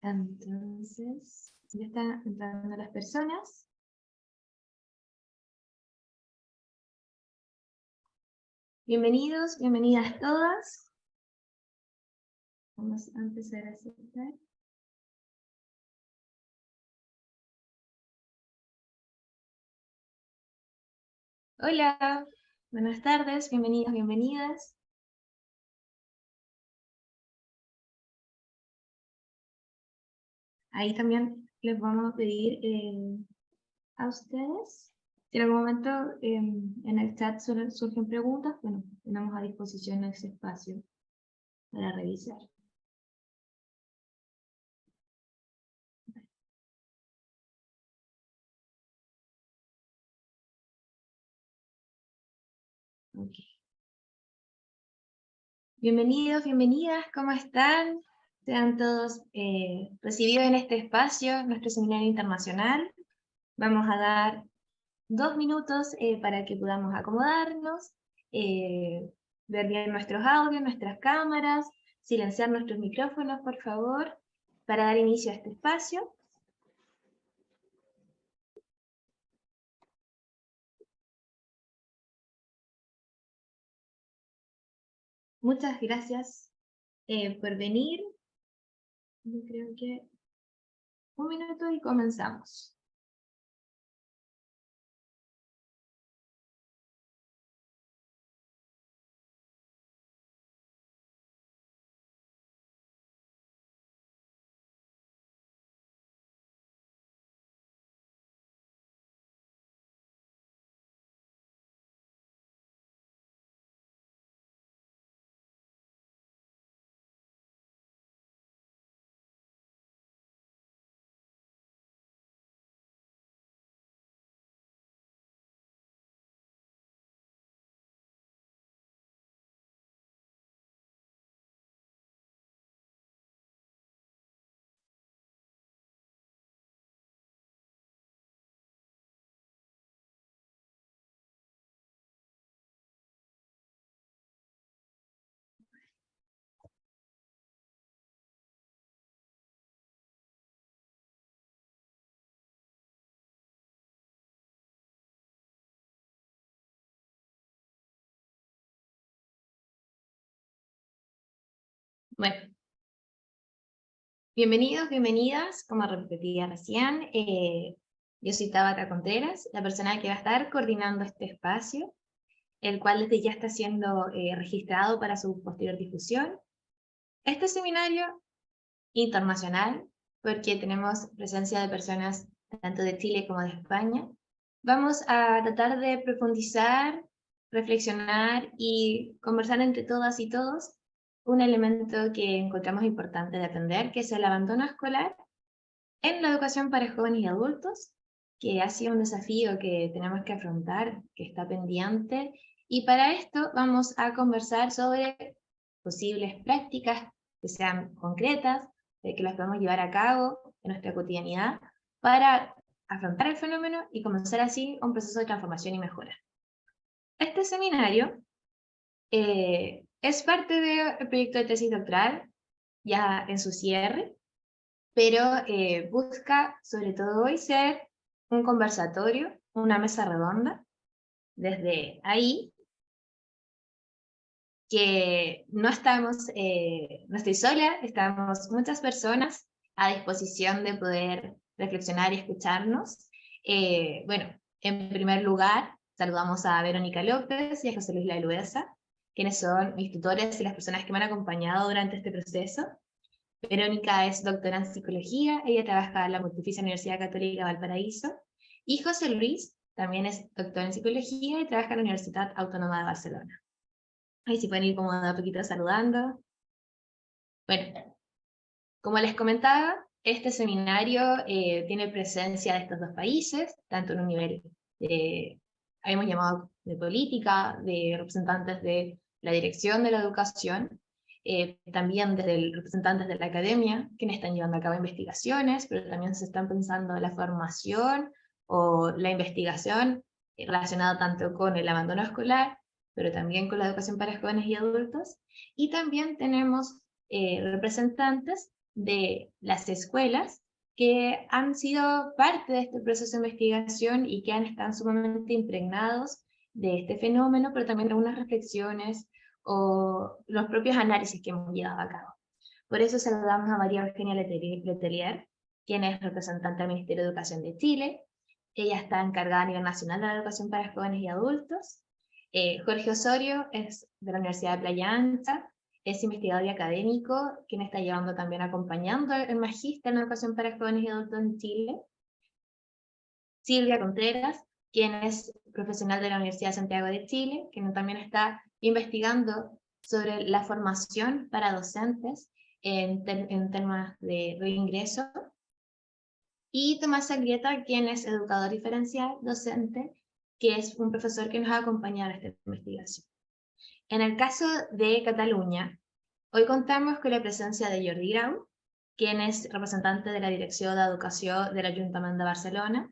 Entonces, ya están entrando las personas. Bienvenidos, bienvenidas todas. Vamos a empezar a aceptar. Hola, buenas tardes, bienvenidos, bienvenidas. Ahí también les vamos a pedir a ustedes, si en algún momento en el chat surgen preguntas, bueno, tenemos a disposición ese espacio para revisar. Okay. Bienvenidos, bienvenidas, ¿cómo están? Sean todos recibidos en este espacio, nuestro seminario internacional. Vamos a dar 2 minutos para que podamos acomodarnos, ver bien nuestros audios, nuestras cámaras, silenciar nuestros micrófonos, por favor, para dar inicio a este espacio. Muchas gracias por venir. Yo creo que 1 minuto y comenzamos. Bueno, bienvenidos, bienvenidas, como repetía recién, yo soy Tabata Contreras, la persona que va a estar coordinando este espacio, el cual desde ya está siendo registrado para su posterior difusión. Este seminario internacional, porque tenemos presencia de personas tanto de Chile como de España, vamos a tratar de profundizar, reflexionar y conversar entre todas y todos un elemento que encontramos importante de atender, que es el abandono escolar en la educación para jóvenes y adultos, que ha sido un desafío que tenemos que afrontar, que está pendiente, y para esto vamos a conversar sobre posibles prácticas que sean concretas, que las podemos llevar a cabo en nuestra cotidianidad para afrontar el fenómeno y comenzar así un proceso de transformación y mejora. Este seminario es parte del proyecto de tesis doctoral, ya en su cierre, pero busca sobre todo hoy ser un conversatorio, una mesa redonda, desde ahí, que no estoy sola, estamos muchas personas a disposición de poder reflexionar y escucharnos. Bueno, en primer lugar, saludamos a Verónica López y a José Luis Laluesa, quienes son mis tutores y las personas que me han acompañado durante este proceso. Verónica es doctora en psicología, ella trabaja en la Pontificia Universidad Católica de Valparaíso, y José Luis también es doctor en psicología y trabaja en la Universidad Autónoma de Barcelona. Ahí sí pueden ir como de a poquito saludando. Bueno, como les comentaba, este seminario tiene presencia de estos dos países, tanto en un nivel, habíamos llamado de política, de representantes de la dirección de la educación, también desde representantes de la academia, quienes están llevando a cabo investigaciones, pero también se están pensando la formación o la investigación relacionada tanto con el abandono escolar, pero también con la educación para jóvenes y adultos, y también tenemos representantes de las escuelas que han sido parte de este proceso de investigación y que están sumamente impregnados de este fenómeno, pero también de algunas reflexiones o los propios análisis que hemos llevado a cabo. Por eso saludamos a María Eugenia Letelier, quien es representante del Ministerio de Educación de Chile. Ella está encargada a nivel nacional de la educación para jóvenes y adultos. Jorge Osorio es de la Universidad de Playa Ancha, es investigador y académico, quien está llevando también acompañando el magíster en educación para jóvenes y adultos en Chile. Silvia Contreras, quien es profesional de la Universidad de Santiago de Chile, quien también está investigando sobre la formación para docentes en temas de reingreso. Y Tomás Saglieta, quien es educador diferencial, docente, que es un profesor que nos ha acompañado en esta investigación. En el caso de Cataluña, hoy contamos con la presencia de Jordi Grau, quien es representante de la Dirección de Educación del Ayuntamiento de Barcelona.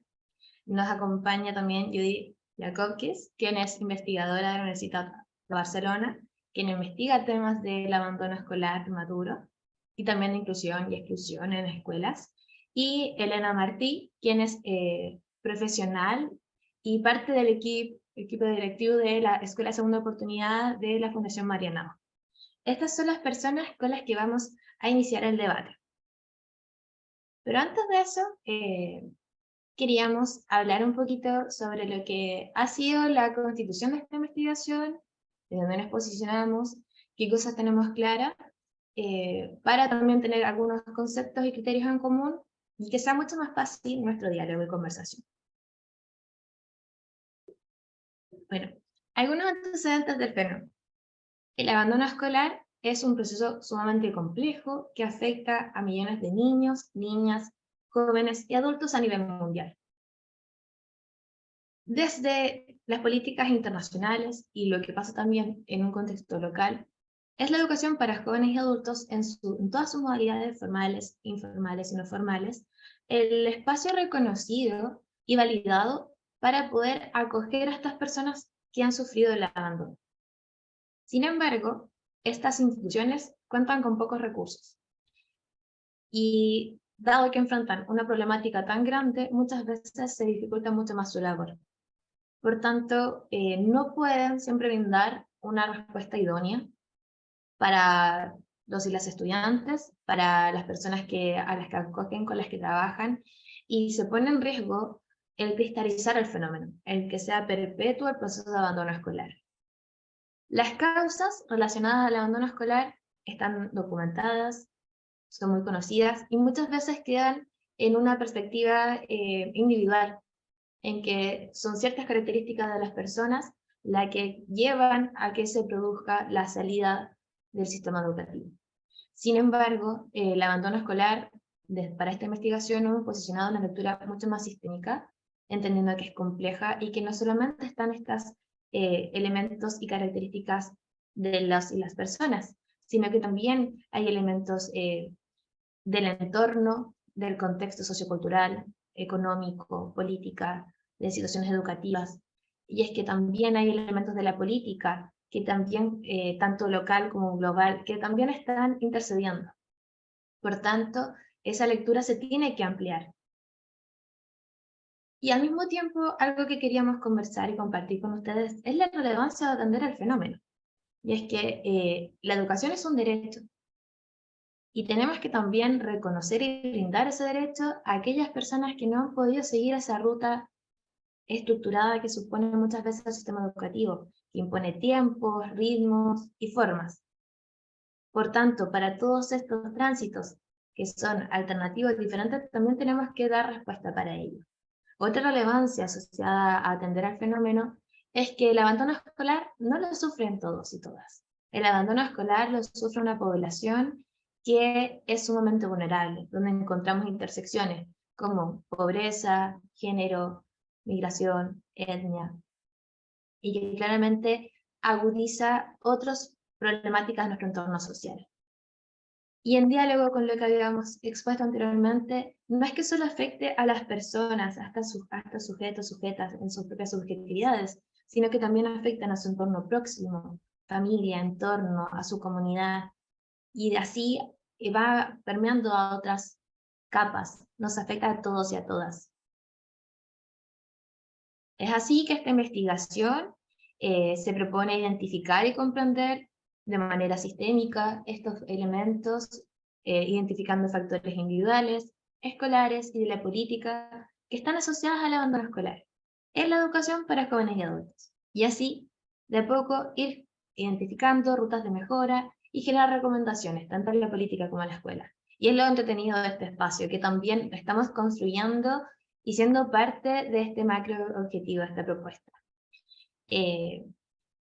Nos acompaña también Judith Jacobkis, quien es investigadora de la Universidad de Barcelona, quien investiga temas del abandono escolar maduro y también de inclusión y exclusión en escuelas. Y Elena Martí, quien es profesional y parte del equipo directivo de la Escuela Segunda Oportunidad de la Fundación Marianao. Estas son las personas con las que vamos a iniciar el debate. Pero antes de eso, queríamos hablar un poquito sobre lo que ha sido la constitución de esta investigación, de dónde nos posicionamos, qué cosas tenemos claras, para también tener algunos conceptos y criterios en común y que sea mucho más fácil nuestro diálogo y conversación. Bueno, algunos antecedentes del fenómeno. El abandono escolar es un proceso sumamente complejo que afecta a millones de niños, niñas, jóvenes y adultos a nivel mundial. Desde las políticas internacionales y lo que pasa también en un contexto local, es la educación para jóvenes y adultos en todas sus modalidades formales, informales y no formales, el espacio reconocido y validado para poder acoger a estas personas que han sufrido el abandono. Sin embargo, estas instituciones cuentan con pocos recursos. Y dado que enfrentan una problemática tan grande, muchas veces se dificulta mucho más su labor. Por tanto, no pueden siempre brindar una respuesta idónea para los y las estudiantes, para las personas a las que acogen, con las que trabajan, y se pone en riesgo el cristalizar el fenómeno, el que sea perpetuo el proceso de abandono escolar. Las causas relacionadas al abandono escolar están documentadas, son muy conocidas y muchas veces quedan en una perspectiva individual, en que son ciertas características de las personas las que llevan a que se produzca la salida del sistema educativo. Sin embargo, el abandono escolar, para esta investigación, hemos posicionado una lectura mucho más sistémica, entendiendo que es compleja y que no solamente están estos elementos y características de las y las personas, sino que también hay elementos del entorno, del contexto sociocultural, económico, política, de situaciones educativas. Y es que también hay elementos de la política, que también, tanto local como global, que también están intercediendo. Por tanto, esa lectura se tiene que ampliar. Y al mismo tiempo, algo que queríamos conversar y compartir con ustedes es la relevancia de atender al fenómeno. Y es que la educación es un derecho, y tenemos que también reconocer y brindar ese derecho a aquellas personas que no han podido seguir esa ruta estructurada que supone muchas veces el sistema educativo, que impone tiempos, ritmos y formas. Por tanto, para todos estos tránsitos que son alternativos diferentes, también tenemos que dar respuesta para ello. Otra relevancia asociada a atender al fenómeno es que el abandono escolar no lo sufren todos y todas. El abandono escolar lo sufre una población que es sumamente vulnerable, donde encontramos intersecciones como pobreza, género, migración, etnia, y que claramente agudiza otras problemáticas de nuestro entorno social. Y en diálogo con lo que habíamos expuesto anteriormente, no es que solo afecte a las personas, hasta sujetos, sujetas en sus propias subjetividades, sino que también afectan a su entorno próximo, familia, entorno, a su comunidad, y así va permeando a otras capas, nos afecta a todos y a todas. Es así que esta investigación se propone identificar y comprender de manera sistémica estos elementos, identificando factores individuales, escolares y de la política que están asociados al abandono escolar en la educación para jóvenes y adultos. Y así, de a poco, ir identificando rutas de mejora y generar recomendaciones, tanto en la política como en la escuela. Y es lo entretenido de este espacio, que también estamos construyendo y siendo parte de este macro objetivo, de esta propuesta.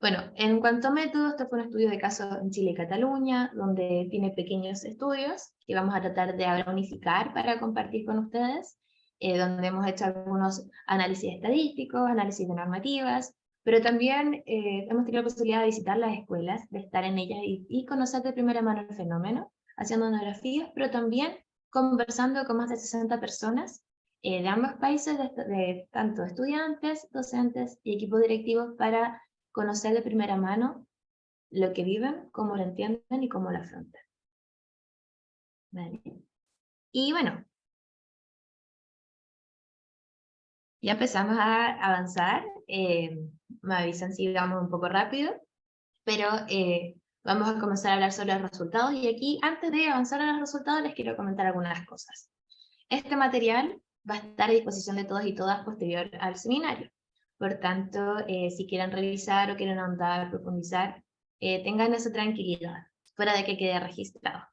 Bueno, en cuanto a métodos, este fue un estudio de caso en Chile y Cataluña, donde tiene pequeños estudios que vamos a tratar de ahora unificar para compartir con ustedes, donde hemos hecho algunos análisis estadísticos, análisis de normativas, pero también hemos tenido la posibilidad de visitar las escuelas, de estar en ellas y conocer de primera mano el fenómeno, haciendo monografías, pero también conversando con más de 60 personas de ambos países, de tanto estudiantes, docentes y equipos directivos, para conocer de primera mano lo que viven, cómo lo entienden y cómo lo afrontan. ¿Vale? Y bueno, ya empezamos a avanzar. Me avisan si vamos un poco rápido, pero vamos a comenzar a hablar sobre los resultados. Y aquí, antes de avanzar a los resultados, les quiero comentar algunas cosas. Este material va a estar a disposición de todos y todas posterior al seminario. Por tanto, si quieren revisar o quieren ahondar, profundizar, tengan esa tranquilidad, fuera de que quede registrado.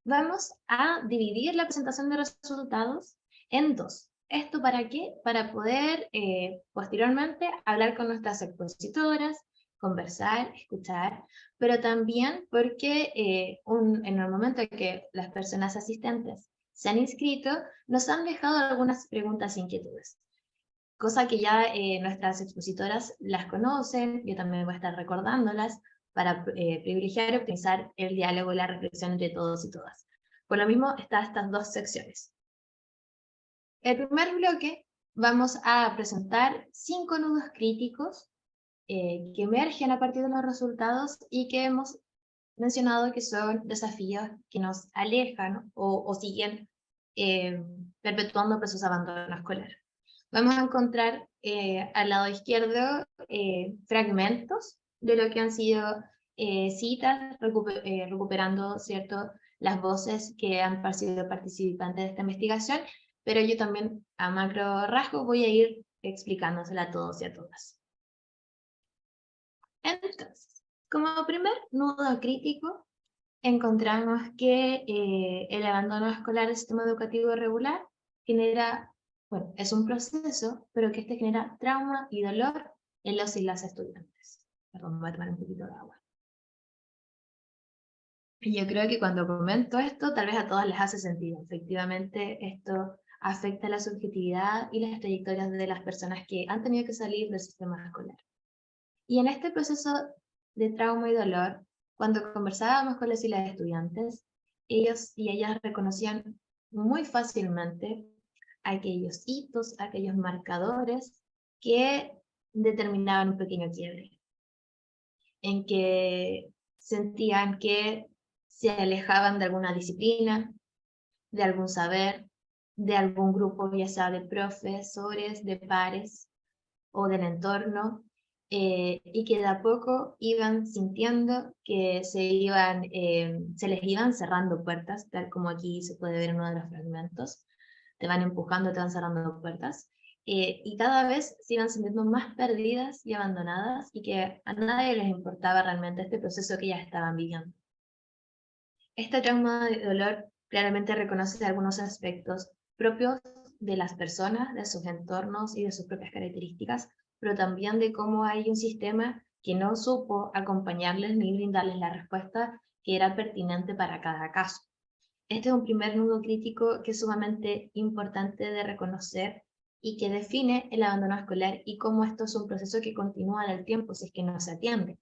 Vamos a dividir la presentación de resultados en dos. ¿Esto para qué? Para poder posteriormente hablar con nuestras expositoras, conversar, escuchar, pero también porque en el momento en que las personas asistentes se han inscrito, nos han dejado algunas preguntas e inquietudes, cosa que ya nuestras expositoras las conocen, yo también voy a estar recordándolas para privilegiar y optimizar el diálogo y la reflexión entre todos y todas. Por lo mismo, están estas dos secciones. El primer bloque vamos a presentar 5 nudos críticos que emergen a partir de los resultados y que hemos mencionado que son desafíos que nos alejan o siguen perpetuando procesos de abandono escolar. Vamos a encontrar al lado izquierdo fragmentos de lo que han sido citas, recuperando, ¿cierto?, las voces que han sido participantes de esta investigación, pero yo también a macro rasgo voy a ir explicándosela a todos y a todas. Entonces, como primer nudo crítico, encontramos que el abandono escolar del sistema educativo regular genera, bueno, es un proceso, pero que este genera trauma y dolor en los y las estudiantes. Perdón, voy a tomar un poquito de agua. Y yo creo que cuando comento esto, tal vez a todas les hace sentido. Efectivamente, esto afecta la subjetividad y las trayectorias de las personas que han tenido que salir del sistema escolar. Y en este proceso de trauma y dolor, cuando conversábamos con los y las estudiantes, ellos y ellas reconocían muy fácilmente aquellos hitos, aquellos marcadores que determinaban un pequeño quiebre, en que sentían que se alejaban de alguna disciplina, de algún saber, de algún grupo, ya sea de profesores, de pares o del entorno, y que de a poco iban sintiendo que se les iban cerrando puertas, tal como aquí se puede ver en uno de los fragmentos, te van empujando, te van cerrando puertas, y cada vez se iban sintiendo más perdidas y abandonadas, y que a nadie les importaba realmente este proceso que ya estaban viviendo. Este trauma de dolor claramente reconoce algunos aspectos propios de las personas, de sus entornos y de sus propias características, pero también de cómo hay un sistema que no supo acompañarles ni brindarles la respuesta que era pertinente para cada caso. Este es un primer nudo crítico que es sumamente importante de reconocer y que define el abandono escolar y cómo esto es un proceso que continúa en el tiempo si es que no se atiende.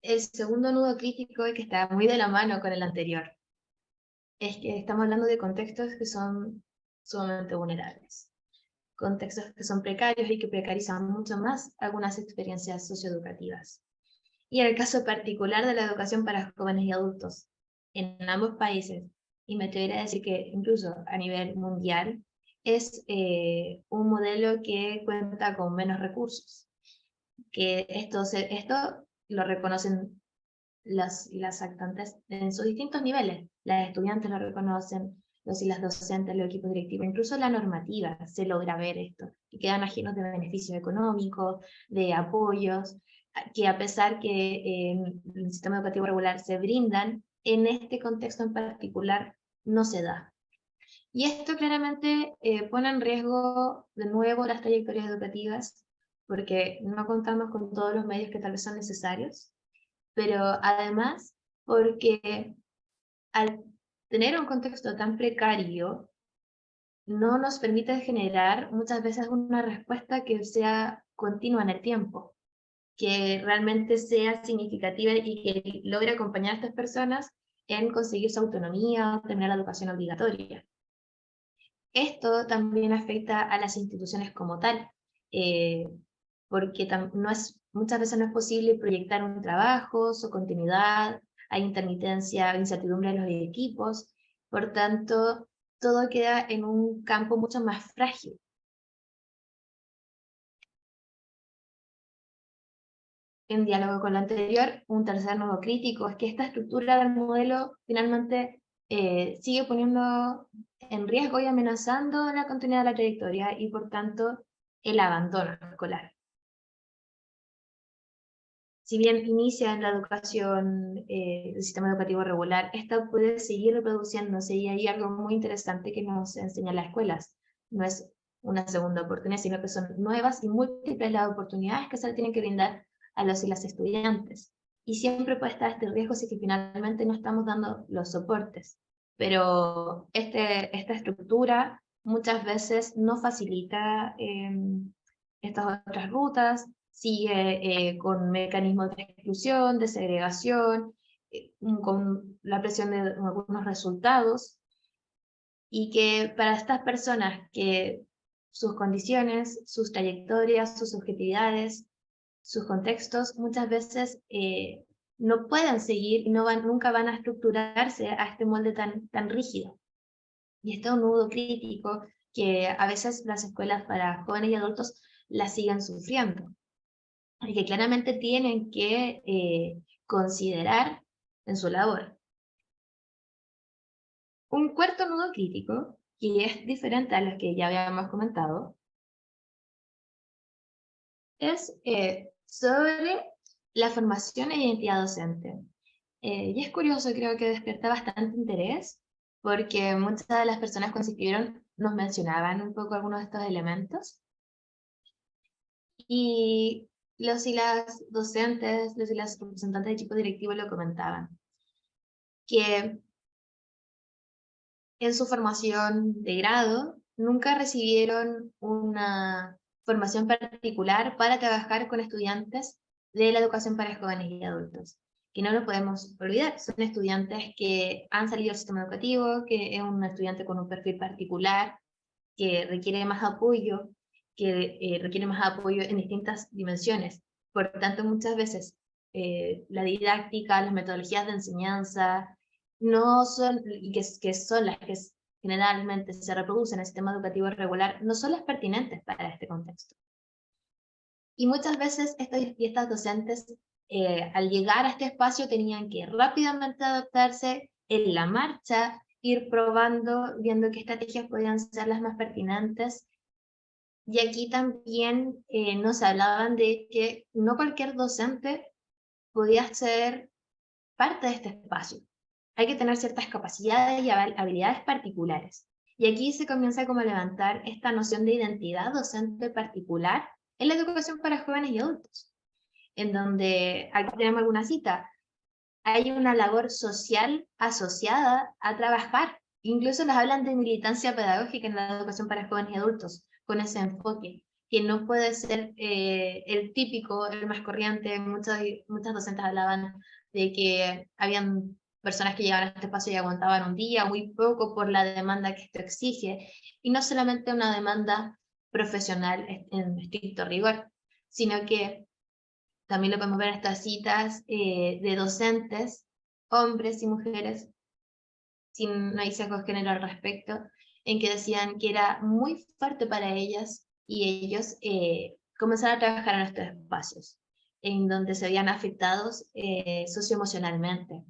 El segundo nudo crítico, y que está muy de la mano con el anterior, es que estamos hablando de contextos que son sumamente vulnerables, contextos que son precarios y que precarizan mucho más algunas experiencias socioeducativas. Y en el caso particular de la educación para jóvenes y adultos, en ambos países, y me atrevería a decir que incluso a nivel mundial, es un modelo que cuenta con menos recursos. Que esto lo reconocen las actantes en sus distintos niveles. Las estudiantes lo reconocen, los y las docentes, los equipos directivos, incluso la normativa se logra ver esto, y quedan ajenos de beneficios económicos, de apoyos, que a pesar que el sistema educativo regular se brindan, en este contexto en particular no se da. Y esto claramente pone en riesgo de nuevo las trayectorias educativas, porque no contamos con todos los medios que tal vez son necesarios, pero además porque al tener un contexto tan precario, no nos permite generar muchas veces una respuesta que sea continua en el tiempo, que realmente sea significativa y que logre acompañar a estas personas en conseguir su autonomía, terminar la educación obligatoria. Esto también afecta a las instituciones como tal, porque muchas veces no es posible proyectar un trabajo, su continuidad, hay intermitencia, incertidumbre en los equipos, por tanto, todo queda en un campo mucho más frágil. En diálogo con lo anterior, un tercer nodo crítico es que esta estructura del modelo finalmente sigue poniendo en riesgo y amenazando la continuidad de la trayectoria y por tanto el abandono escolar. Si bien inicia en la educación del sistema educativo regular, esta puede seguir reproduciéndose y hay algo muy interesante que nos enseñan las escuelas. No es una segunda oportunidad, sino que son nuevas y múltiples las oportunidades que se le tienen que brindar a los y las estudiantes. Y siempre puede estar este riesgo si que finalmente no estamos dando los soportes. Pero esta estructura muchas veces no facilita estas otras rutas, sigue con mecanismos de exclusión, de segregación, con la presión de algunos resultados, y que para estas personas que sus condiciones, sus trayectorias, sus subjetividades, sus contextos, muchas veces no pueden seguir y nunca van a estructurarse a este molde tan rígido. Y este es un nudo crítico que a veces las escuelas para jóvenes y adultos la siguen sufriendo, y que claramente tienen que considerar en su labor. Un cuarto nudo crítico, que es diferente a los que ya habíamos comentado, es sobre la formación e identidad docente. Y es curioso, creo que despierta bastante interés, porque muchas de las personas que nos escribieron nos mencionaban un poco algunos de estos elementos. Y los y las docentes, los y las representantes de equipo directivo lo comentaban, que en su formación de grado nunca recibieron una formación particular para trabajar con estudiantes de la educación para jóvenes y adultos, que no lo podemos olvidar. Son estudiantes que han salido del sistema educativo, que es un estudiante con un perfil particular, que requiere más apoyo, que requiere más apoyo en distintas dimensiones. Por tanto, muchas veces la didáctica, las metodologías de enseñanza, no son, y que son las que generalmente se reproducen en el sistema educativo regular, no son las pertinentes para este contexto. Y muchas veces estas docentes, al llegar a este espacio, tenían que rápidamente adaptarse en la marcha, ir probando, viendo qué estrategias podían ser las más pertinentes. Y aquí también nos hablaban de que no cualquier docente podía ser parte de este espacio. Hay que tener ciertas capacidades y habilidades particulares. Y aquí se comienza como a levantar esta noción de identidad docente particular en la educación para jóvenes y adultos, en donde aquí tenemos alguna cita. Hay una labor social asociada a trabajar. Incluso nos hablan de militancia pedagógica en la educación para jóvenes y adultos, con ese enfoque, que no puede ser el típico, el más corriente. Muchas docentes hablaban de que habían personas que llegaban a este espacio y aguantaban un día, muy poco por la demanda que esto exige, y no solamente una demanda profesional en estricto rigor, sino que también lo podemos ver en estas citas de docentes, hombres y mujeres, sin no hay sesgo de género al respecto, en que decían que era muy fuerte para ellas y ellos comenzar a trabajar en estos espacios, en donde se veían afectados socioemocionalmente.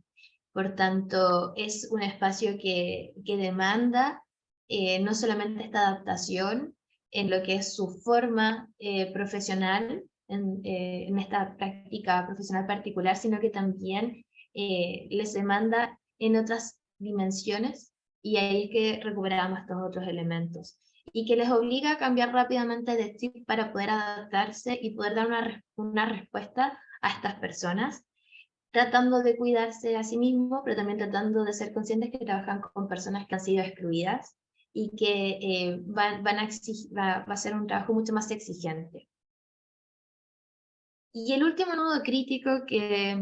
Por tanto, es un espacio que demanda no solamente esta adaptación en lo que es su forma profesional, en esta práctica profesional particular, sino que también les demanda en otras dimensiones, y ahí es que recuperamos estos otros elementos y que les obliga a cambiar rápidamente de chip para poder adaptarse y poder dar una respuesta a estas personas, tratando de cuidarse a sí mismo, pero también tratando de ser conscientes que trabajan con personas que han sido excluidas y que va a ser un trabajo mucho más exigente. Y el último nudo crítico que,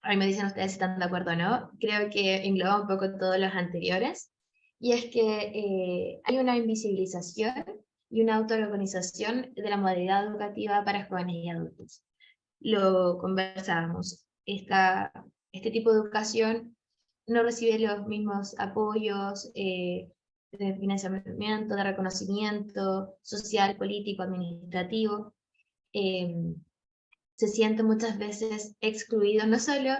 ahí me dicen ustedes si están de acuerdo o no, creo que engloba un poco todos los anteriores, y es que hay una invisibilización y una autoorganización de la modalidad educativa para jóvenes y adultos. Lo conversábamos, este tipo de educación no recibe los mismos apoyos de financiamiento, de reconocimiento social, político, administrativo. Se sienten muchas veces excluidos, no solo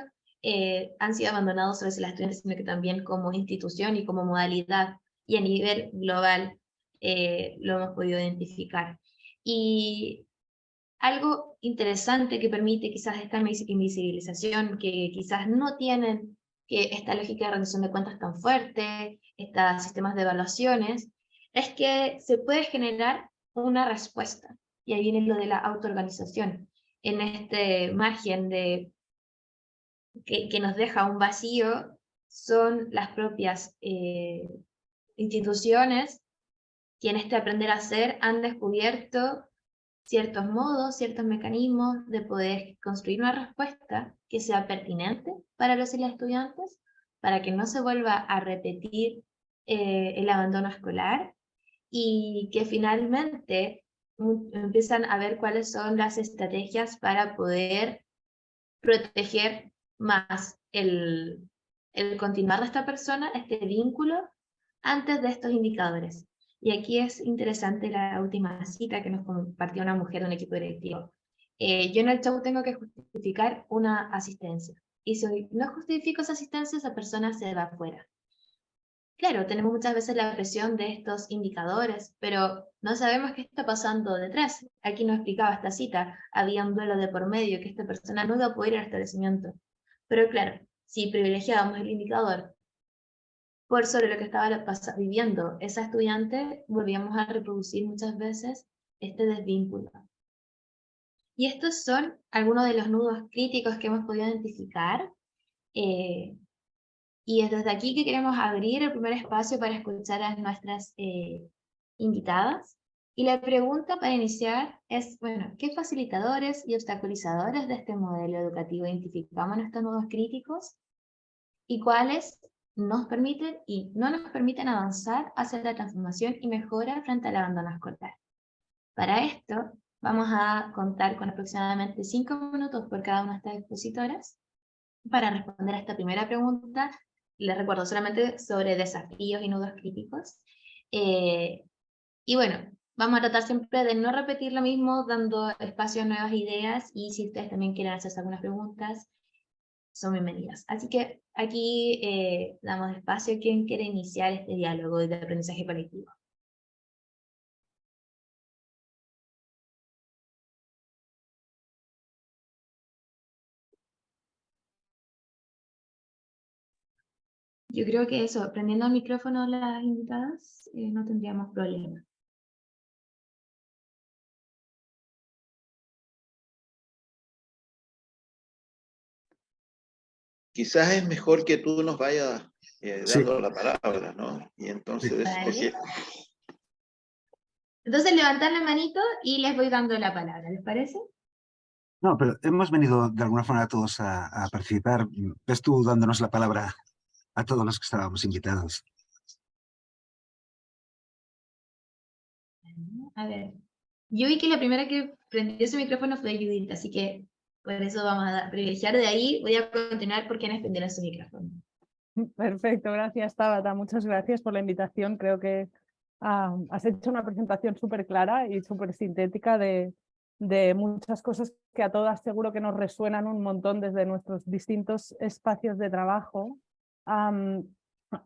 han sido abandonados sobre las estudiantes, sino que también como institución y como modalidad, y a nivel global lo hemos podido identificar. Y algo interesante que permite quizás esta invisibilización, que quizás no tienen que esta lógica de rendición de cuentas tan fuerte, estos sistemas de evaluaciones, es que se puede generar una respuesta. Y ahí viene lo de la autoorganización. En este margen que nos deja un vacío, son las propias instituciones que en este aprender a hacer han descubierto ciertos modos, ciertos mecanismos de poder construir una respuesta que sea pertinente para los y las estudiantes, para que no se vuelva a repetir el abandono escolar, y que finalmente empiezan a ver cuáles son las estrategias para poder proteger más el continuar de esta persona, este vínculo, antes de estos indicadores. Y aquí es interesante la última cita que nos compartió una mujer de un equipo directivo. Yo en el show tengo que justificar una asistencia, y si no justifico esa asistencia, esa persona se va afuera. Claro, tenemos muchas veces la presión de estos indicadores, pero no sabemos qué está pasando detrás. Aquí nos explicaba esta cita, había un duelo de por medio, que esta persona no iba a poder ir al establecimiento. Pero claro, si privilegiábamos el indicador por sobre lo que estaba viviendo esa estudiante, volvíamos a reproducir muchas veces este desvínculo. Y estos son algunos de los nudos críticos que hemos podido identificar. Y es desde aquí que queremos abrir el primer espacio para escuchar a nuestras invitadas. Y la pregunta para iniciar es, bueno, ¿qué facilitadores y obstaculizadores de este modelo educativo identificamos en estos nudos críticos? ¿Y cuáles nos permiten y no nos permiten avanzar hacia la transformación y mejora frente al abandono escolar? Para esto, vamos a contar con aproximadamente 5 minutos por cada una de estas expositoras para responder a esta primera pregunta. Les recuerdo solamente sobre desafíos y nudos críticos. Y bueno, vamos a tratar siempre de no repetir lo mismo, dando espacio a nuevas ideas, y si ustedes también quieren hacerse algunas preguntas, son bienvenidas. Así que aquí damos espacio a quien quiere iniciar este diálogo de aprendizaje colectivo. Yo creo que eso, prendiendo el micrófono a las invitadas, no tendríamos problema. Quizás es mejor que tú nos vayas dando Sí. la palabra, ¿no? Y entonces, Vale. porque... Entonces levantar la manito y les voy dando la palabra, ¿les parece? No, pero hemos venido de alguna forma todos a participar. Ves tú dándonos la palabra a todos los que estábamos invitados. A ver, yo vi que la primera que prendió ese micrófono fue Judith, así que Por eso vamos a privilegiar de ahí. Voy a continuar por quienes prendieron su micrófono. Perfecto, gracias Tabata, muchas gracias por la invitación. Creo que has hecho una presentación súper clara y súper sintética de muchas cosas que a todas seguro que nos resuenan un montón desde nuestros distintos espacios de trabajo.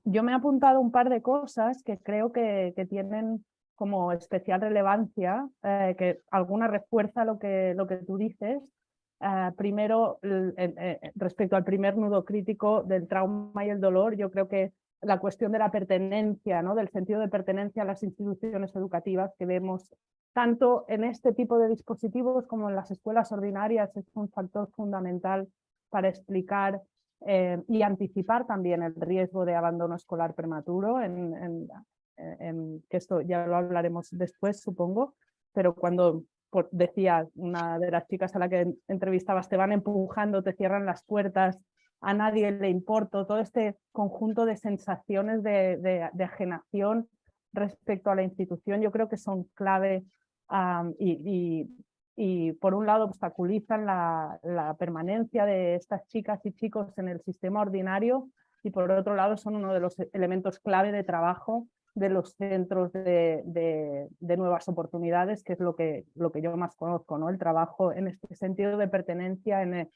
Yo me he apuntado un par de cosas que creo que tienen como especial relevancia, que alguna refuerza lo que tú dices. Primero, respecto al primer nudo crítico del trauma y el dolor, yo creo que la cuestión de la pertenencia, ¿no? Del sentido de pertenencia a las instituciones educativas que vemos tanto en este tipo de dispositivos como en las escuelas ordinarias es un factor fundamental para explicar y anticipar también el riesgo de abandono escolar prematuro, que esto ya lo hablaremos después, supongo, pero cuando decía una de las chicas a la que entrevistabas, te van empujando, te cierran las puertas, a nadie le importa, todo este conjunto de sensaciones de ajenación respecto a la institución, yo creo que son clave y por un lado obstaculizan la permanencia de estas chicas y chicos en el sistema ordinario y por otro lado son uno de los elementos clave de trabajo de los centros de nuevas oportunidades, que es lo que yo más conozco, ¿no? El trabajo en este sentido de pertenencia, en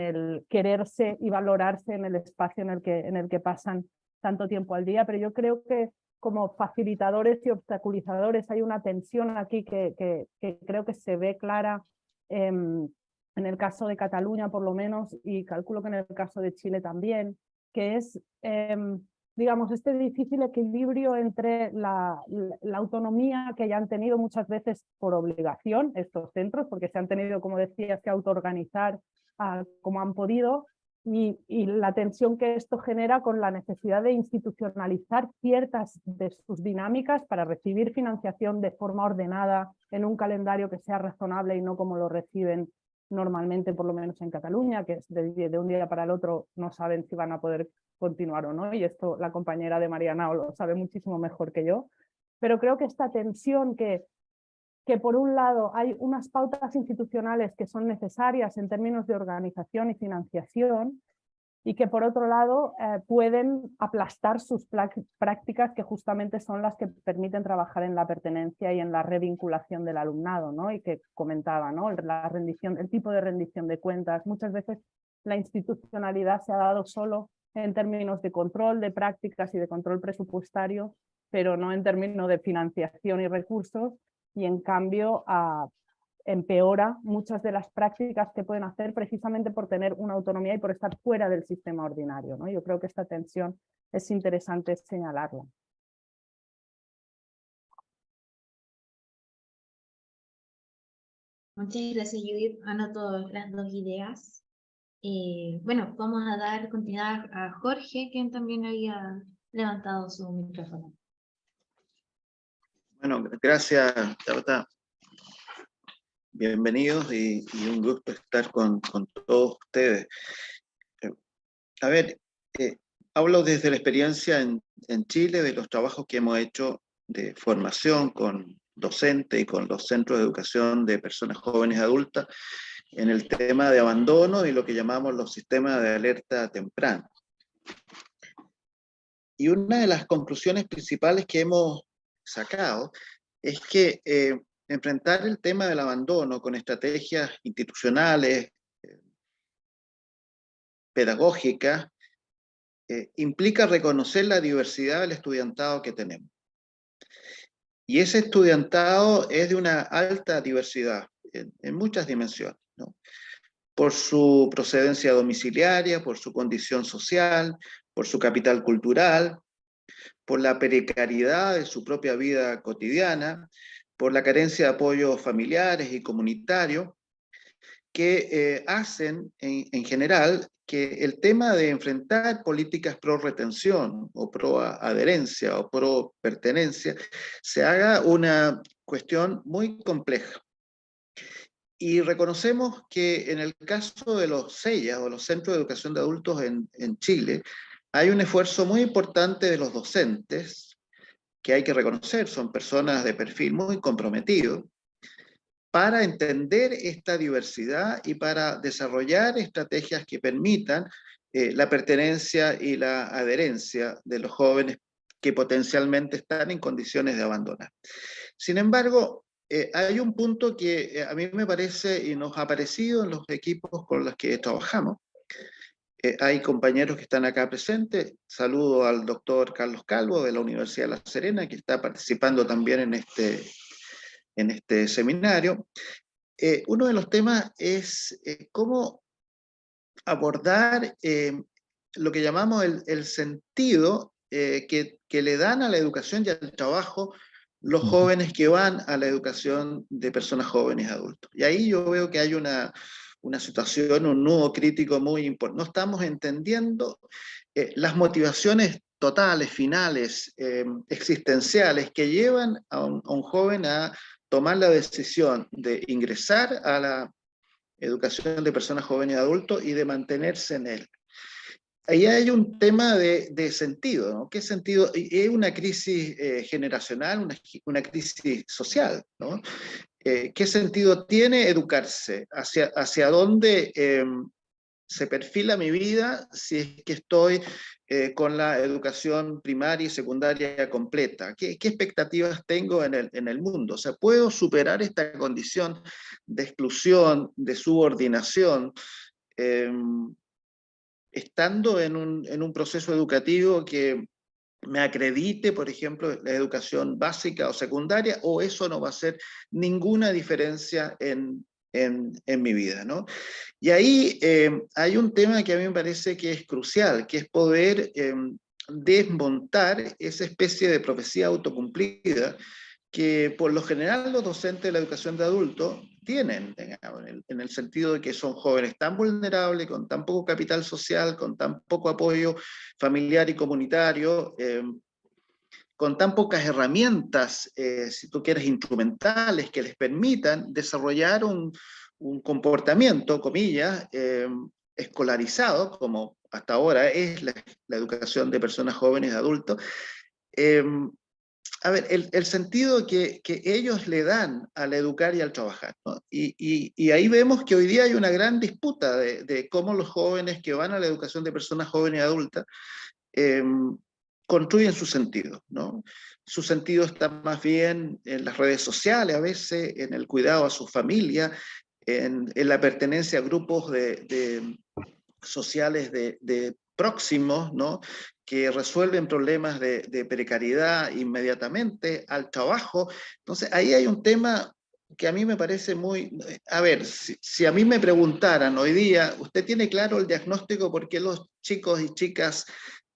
el quererse y valorarse en el espacio en el que pasan tanto tiempo al día, pero yo creo que como facilitadores y obstaculizadores hay una tensión aquí que creo que se ve clara en el caso de Cataluña por lo menos, y calculo que en el caso de Chile también, que es digamos, este difícil equilibrio entre la autonomía que ya han tenido muchas veces por obligación estos centros, porque se han tenido, como decías, que autoorganizar como han podido, y la tensión que esto genera con la necesidad de institucionalizar ciertas de sus dinámicas para recibir financiación de forma ordenada en un calendario que sea razonable y no como lo reciben normalmente, por lo menos en Cataluña, que es de un día para el otro no saben si van a poder continuar o no, y esto la compañera de Mariana lo sabe muchísimo mejor que yo, pero creo que esta tensión que por un lado hay unas pautas institucionales que son necesarias en términos de organización y financiación y que por otro lado pueden aplastar sus prácticas que justamente son las que permiten trabajar en la pertenencia y en la revinculación del alumnado, ¿no? Y que comentaba, ¿no? El tipo de rendición de cuentas. Muchas veces la institucionalidad se ha dado solo en términos de control de prácticas y de control presupuestario, pero no en términos de financiación y recursos, y en cambio empeora muchas de las prácticas que pueden hacer precisamente por tener una autonomía y por estar fuera del sistema ordinario, ¿no? Yo creo que esta tensión es interesante señalarla. Muchas gracias, Judith. Anoto las dos ideas. Bueno, vamos a dar continuidad a Jorge, quien también había levantado su micrófono. Bueno, gracias, Tabata. Bienvenidos y un gusto estar con todos ustedes. A ver, hablo desde la experiencia en Chile, de los trabajos que hemos hecho de formación con docentes y con los centros de educación de personas jóvenes y adultas en el tema de abandono y lo que llamamos los sistemas de alerta temprana. Y una de las conclusiones principales que hemos sacado es que enfrentar el tema del abandono con estrategias institucionales, pedagógicas, implica reconocer la diversidad del estudiantado que tenemos. Y ese estudiantado es de una alta diversidad en muchas dimensiones, ¿no? Por su procedencia domiciliaria, por su condición social, por su capital cultural, por la precariedad de su propia vida cotidiana, por la carencia de apoyos familiares y comunitarios, que hacen en general que el tema de enfrentar políticas pro retención o pro adherencia o pro pertenencia se haga una cuestión muy compleja. Y reconocemos que en el caso de los CEIA o los Centros de Educación de Adultos en Chile, hay un esfuerzo muy importante de los docentes, que hay que reconocer, son personas de perfil muy comprometido, para entender esta diversidad y para desarrollar estrategias que permitan la pertenencia y la adherencia de los jóvenes que potencialmente están en condiciones de abandonar. Sin embargo, hay un punto que a mí me parece y nos ha parecido en los equipos con los que trabajamos. Hay compañeros que están acá presentes. Saludo al doctor Carlos Calvo de la Universidad de La Serena, que está participando también en este seminario. Uno de los temas es cómo abordar lo que llamamos el sentido que le dan a la educación y al trabajo los jóvenes que van a la educación de personas jóvenes y adultos. Y ahí yo veo que hay una situación, un nudo crítico muy importante. No estamos entendiendo las motivaciones totales, finales, existenciales, que llevan a un joven a tomar la decisión de ingresar a la educación de personas jóvenes y adultos y de mantenerse en él. Ahí hay un tema de sentido, ¿no? ¿Qué sentido? Es una crisis generacional, una crisis social, ¿no? ¿Qué sentido tiene educarse? ¿Hacia dónde se perfila mi vida si es que estoy con la educación primaria y secundaria completa? ¿Qué expectativas tengo en el mundo? O sea, ¿puedo superar esta condición de exclusión, de subordinación, estando en un proceso educativo que me acredite, por ejemplo, la educación básica o secundaria, o eso no va a hacer ninguna diferencia en mi vida, ¿no? Y ahí hay un tema que a mí me parece que es crucial, que es poder desmontar esa especie de profecía autocumplida que por lo general los docentes de la educación de adultos tienen, en el sentido de que son jóvenes tan vulnerables, con tan poco capital social, con tan poco apoyo familiar y comunitario, con tan pocas herramientas, si tú quieres, instrumentales, que les permitan desarrollar un comportamiento, comillas, escolarizado, como hasta ahora es la educación de personas jóvenes y adultos. A ver, el sentido que ellos le dan al educar y al trabajar, ¿no? Y ahí vemos que hoy día hay una gran disputa de cómo los jóvenes que van a la educación de personas jóvenes y adultas construyen su sentido, ¿no? Su sentido está más bien en las redes sociales, a veces en el cuidado a su familia, en la pertenencia a grupos sociales de próximos, ¿no? Que resuelven problemas de precariedad inmediatamente, al trabajo. Entonces, ahí hay un tema que a mí me parece muy... A ver, si a mí me preguntaran hoy día, ¿usted tiene claro el diagnóstico por qué los chicos y chicas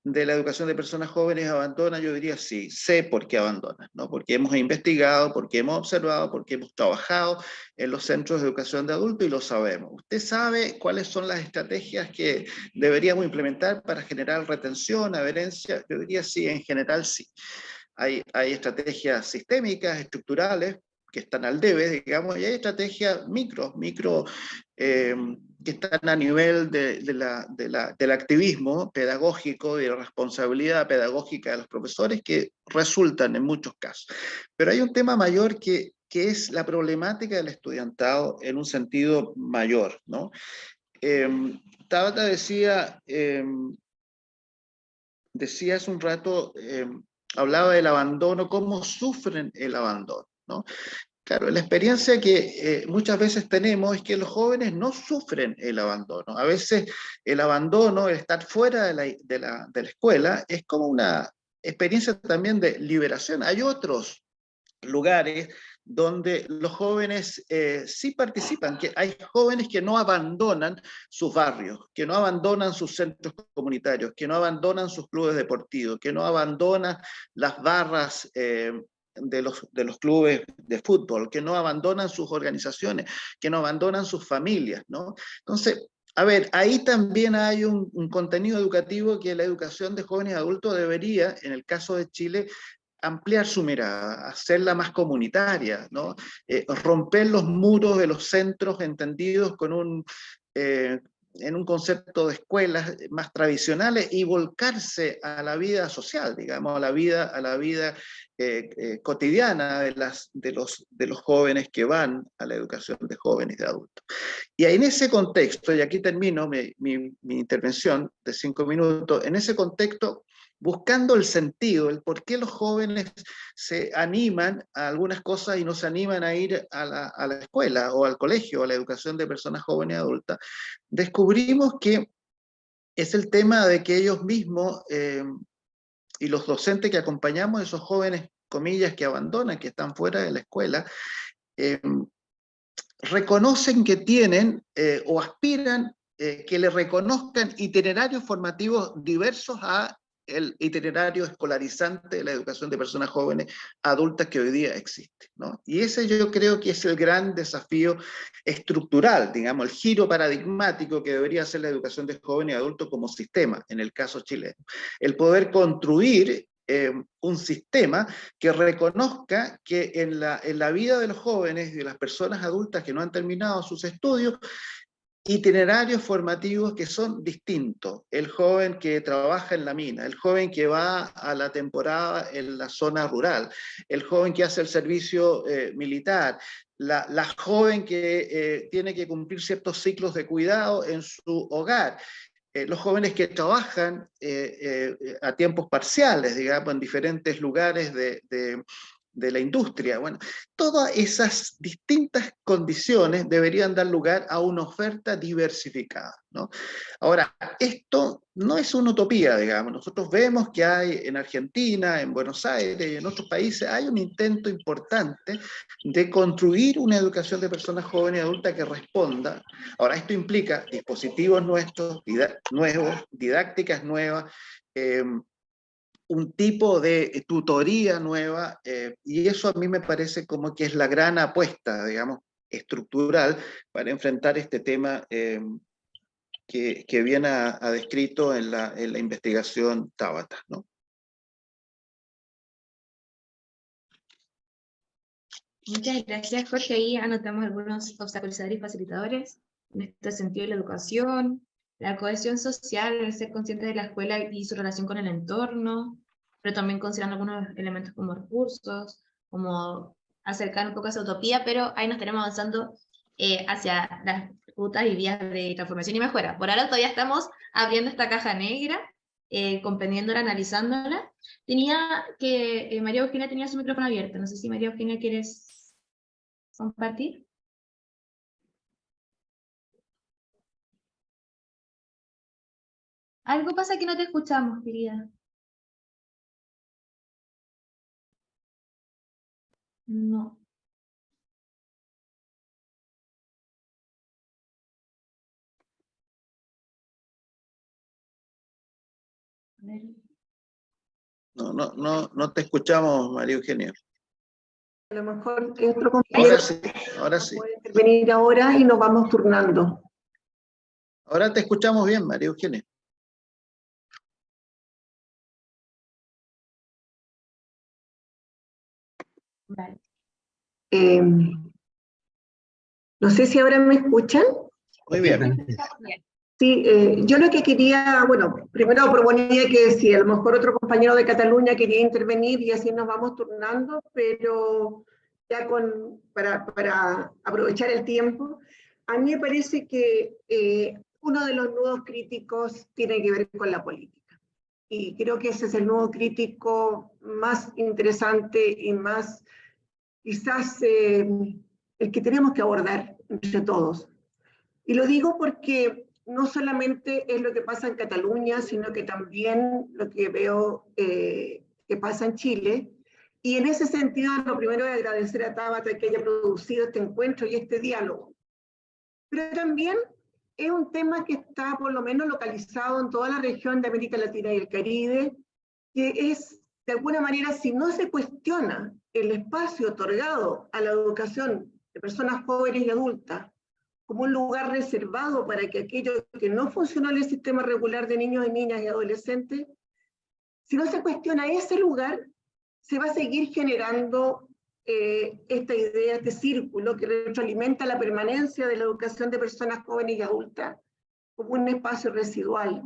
de la educación de personas jóvenes abandonan? Yo diría sí, sé por qué abandonan, ¿no? Porque hemos investigado, porque hemos observado, porque hemos trabajado en los centros de educación de adultos y lo sabemos. ¿Usted sabe cuáles son las estrategias que deberíamos implementar para generar retención, adherencia? Yo diría sí, en general sí. Hay estrategias sistémicas, estructurales, que están al debe, digamos, y hay estrategias micro, que están a nivel del activismo pedagógico y de la responsabilidad pedagógica de los profesores, que resultan en muchos casos. Pero hay un tema mayor que es la problemática del estudiantado en un sentido mayor, ¿no? Tabata decía hace un rato, hablaba del abandono, cómo sufren el abandono, ¿no? Claro, la experiencia que muchas veces tenemos es que los jóvenes no sufren el abandono. A veces el abandono, el estar fuera de la escuela, es como una experiencia también de liberación. Hay otros lugares donde los jóvenes sí participan, que hay jóvenes que no abandonan sus barrios, que no abandonan sus centros comunitarios, que no abandonan sus clubes deportivos, que no abandonan las barras de los clubes de fútbol, que no abandonan sus organizaciones, que no abandonan sus familias, ¿no? Entonces, a ver, ahí también hay un contenido educativo que la educación de jóvenes y adultos debería, en el caso de Chile, ampliar su mirada, hacerla más comunitaria, ¿no? Romper los muros de los centros entendidos con en un concepto de escuelas más tradicionales y volcarse a la vida social, digamos, a la vida cotidiana de los jóvenes que van a la educación de jóvenes y de adultos. Y en ese contexto, y aquí termino mi intervención de 5 minutos, en ese contexto, buscando el sentido, el por qué los jóvenes se animan a algunas cosas y no se animan a ir a la escuela o al colegio, a la educación de personas jóvenes y adultas, descubrimos que es el tema de que ellos mismos y los docentes que acompañamos a esos jóvenes, comillas, que abandonan, que están fuera de la escuela, reconocen que tienen o aspiran que le reconozcan itinerarios formativos diversos a el itinerario escolarizante de la educación de personas jóvenes adultas que hoy día existe, ¿no? Y ese yo creo que es el gran desafío estructural, digamos, el giro paradigmático que debería hacer la educación de jóvenes y adultos como sistema, en el caso chileno. El poder construir un sistema que reconozca que en la vida de los jóvenes y de las personas adultas que no han terminado sus estudios, itinerarios formativos que son distintos. El joven que trabaja en la mina, el joven que va a la temporada en la zona rural, el joven que hace el servicio militar, la joven que tiene que cumplir ciertos ciclos de cuidado en su hogar, los jóvenes que trabajan a tiempos parciales, digamos, en diferentes lugares de la industria. Bueno, todas esas distintas condiciones deberían dar lugar a una oferta diversificada, ¿no? Ahora, esto no es una utopía, digamos. Nosotros vemos que hay en Argentina, en Buenos Aires y en otros países, hay un intento importante de construir una educación de personas jóvenes y adultas que responda. Ahora, esto implica dispositivos nuevos, didácticas nuevas, un tipo de tutoría nueva, y eso a mí me parece como que es la gran apuesta, digamos, estructural para enfrentar este tema que viene a descrito en la investigación Tabata, ¿no? Muchas gracias, Jorge. Ahí anotamos algunos obstaculizadores y facilitadores. En este sentido, la educación, la cohesión social, el ser consciente de la escuela y su relación con el entorno, pero también considerando algunos elementos como recursos, como acercar un poco a esa utopía, pero ahí nos tenemos avanzando hacia las rutas y vías de transformación y mejora. Por ahora todavía estamos abriendo esta caja negra, comprendiéndola, analizándola. Tenía que, María Eugenia tenía su micrófono abierto. No sé si María Eugenia quieres compartir. Algo pasa que no te escuchamos, querida. No. A ver. No te escuchamos, María Eugenia. A lo mejor que otro compañero Ahora sí. puede intervenir ahora y nos vamos turnando. Ahora te escuchamos bien, María Eugenia. Vale. No sé si ahora me escuchan. Muy bien. Sí, yo lo que quería, bueno, primero proponía que si a lo mejor otro compañero de Cataluña quería intervenir y así nos vamos turnando, pero ya para aprovechar el tiempo, a mí me parece que uno de los nudos críticos tiene que ver con la política. Y creo que ese es el nudo crítico más interesante y más, quizás, el que tenemos que abordar entre todos. Y lo digo porque no solamente es lo que pasa en Cataluña, sino que también lo que veo que pasa en Chile. Y en ese sentido, lo primero es agradecer a Tabata que haya producido este encuentro y este diálogo. Pero también es un tema que está por lo menos localizado en toda la región de América Latina y el Caribe, que es, de alguna manera, si no se cuestiona el espacio otorgado a la educación de personas jóvenes y adultas, como un lugar reservado para que aquello que no funcionó en el sistema regular de niños y niñas y adolescentes, si no se cuestiona ese lugar, se va a seguir generando esta idea, este círculo que retroalimenta la permanencia de la educación de personas jóvenes y adultas como un espacio residual,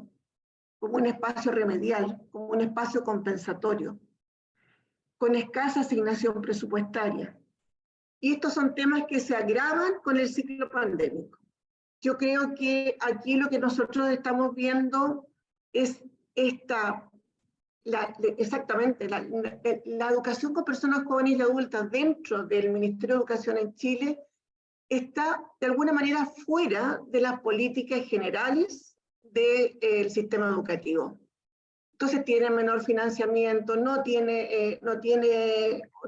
como un espacio remedial, como un espacio compensatorio, con escasa asignación presupuestaria. Y estos son temas que se agravan con el ciclo pandémico. Yo creo que aquí lo que nosotros estamos viendo es exactamente la educación con personas jóvenes y adultas dentro del Ministerio de Educación en Chile está de alguna manera fuera de las políticas generales del sistema educativo. Entonces tiene menor financiamiento, no tiene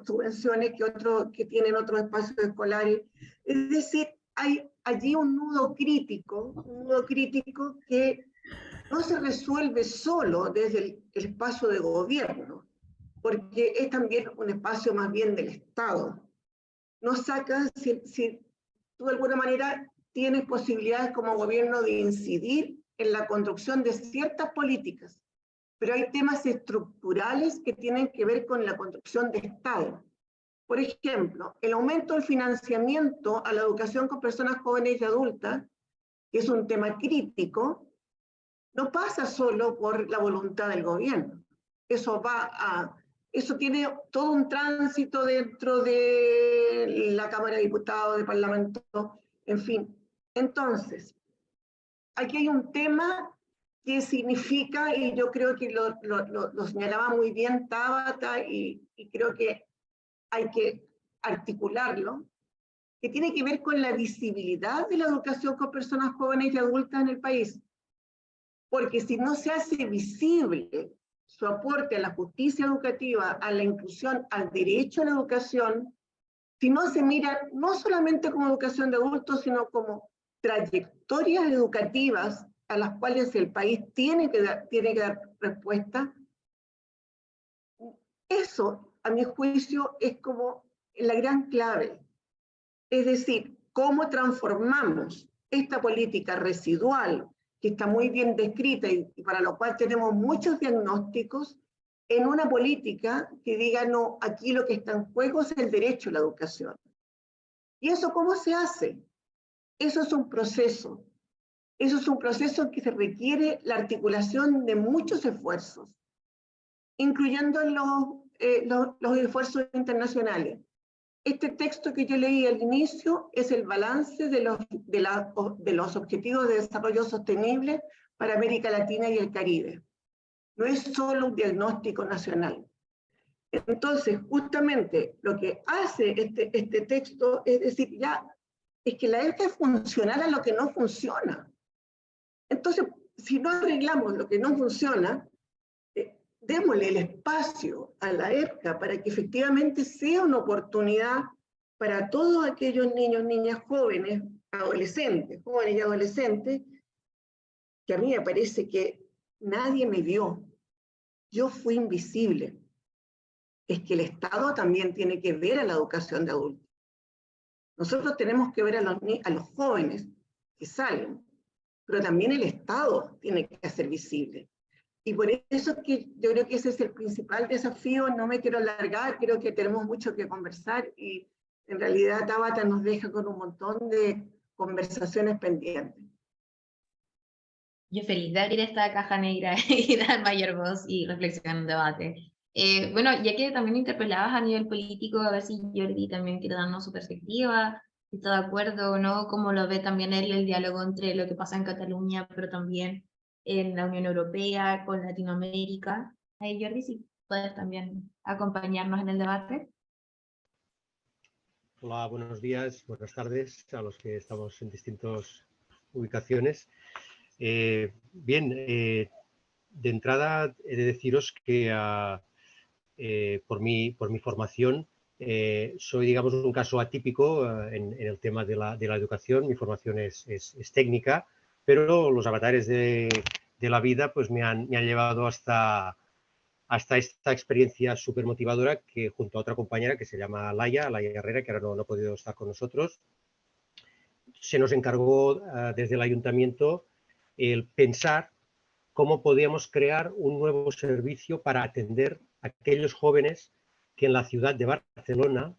subvenciones que tienen otros espacios escolares. Es decir, hay allí un nudo crítico que no se resuelve solo desde el espacio de gobierno, porque es también un espacio más bien del Estado. No sacas, si tú de alguna manera tienes posibilidades como gobierno de incidir en la construcción de ciertas políticas, pero hay temas estructurales que tienen que ver con la construcción de Estado. Por ejemplo, el aumento del financiamiento a la educación con personas jóvenes y adultas, que es un tema crítico, no pasa solo por la voluntad del gobierno. Eso tiene todo un tránsito dentro de la Cámara de Diputados, del Parlamento, en fin. Entonces, aquí hay un tema que significa, y yo creo que lo señalaba muy bien Tabata, y creo que hay que articularlo, que tiene que ver con la visibilidad de la educación con personas jóvenes y adultas en el país. Porque si no se hace visible su aporte a la justicia educativa, a la inclusión, al derecho a la educación, si no se mira no solamente como educación de adultos, sino como trayectorias educativas a las cuales el país tiene que dar respuesta, eso, a mi juicio, es como la gran clave. Es decir, cómo transformamos esta política residual, que está muy bien descrita y para lo cual tenemos muchos diagnósticos, en una política que diga, no, aquí lo que está en juego es el derecho a la educación. ¿Y eso cómo se hace? Eso es un proceso. Eso es un proceso que se requiere la articulación de muchos esfuerzos, incluyendo los esfuerzos internacionales. Este texto que yo leí al inicio es el balance de los Objetivos de Desarrollo Sostenible para América Latina y el Caribe. No es solo un diagnóstico nacional. Entonces, justamente lo que hace este texto es decir, ya, es que la ERCA es funcional a lo que no funciona. Entonces, si no arreglamos lo que no funciona, démosle el espacio a la ERCA para que efectivamente sea una oportunidad para todos aquellos niños, niñas, jóvenes y adolescentes, que a mí me parece que nadie me vio. Yo fui invisible. Es que el Estado también tiene que ver a la educación de adultos. Nosotros tenemos que ver a los jóvenes que salen, pero también el Estado tiene que ser visible. Y por eso es que yo creo que ese es el principal desafío. No me quiero alargar, creo que tenemos mucho que conversar y en realidad Tabata nos deja con un montón de conversaciones pendientes. Yo feliz de abrir esta caja negra y dar mayor voz y reflexión en un debate. Bueno, ya que también interpelabas a nivel político, a ver si Jordi también quiere darnos su perspectiva, si está de acuerdo o no, cómo lo ve también él el diálogo entre lo que pasa en Cataluña, pero también en la Unión Europea, con Latinoamérica. Jordi, si puedes también acompañarnos en el debate. Hola, buenos días, buenas tardes a los que estamos en distintas ubicaciones. Bien, de entrada he de deciros que por mi formación soy, digamos, un caso atípico en el tema de la educación. Mi formación es técnica, pero los avatares de la vida pues me han llevado hasta esta experiencia súper motivadora que junto a otra compañera que se llama Laia Herrera, que ahora no ha podido estar con nosotros, se nos encargó desde el ayuntamiento el pensar cómo podíamos crear un nuevo servicio para atender a aquellos jóvenes que en la ciudad de Barcelona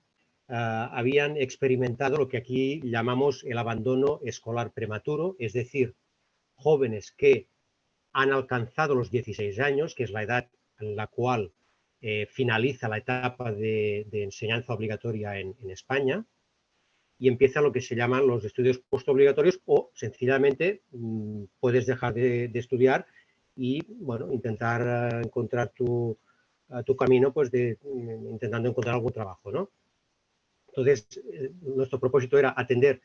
habían experimentado lo que aquí llamamos el abandono escolar prematuro, es decir, jóvenes que han alcanzado los 16 años, que es la edad en la cual finaliza la etapa de enseñanza obligatoria en España, y empieza lo que se llaman los estudios postobligatorios, o sencillamente puedes dejar de estudiar y bueno, intentar encontrar tu camino, pues intentando encontrar algún trabajo, ¿no? Entonces, nuestro propósito era atender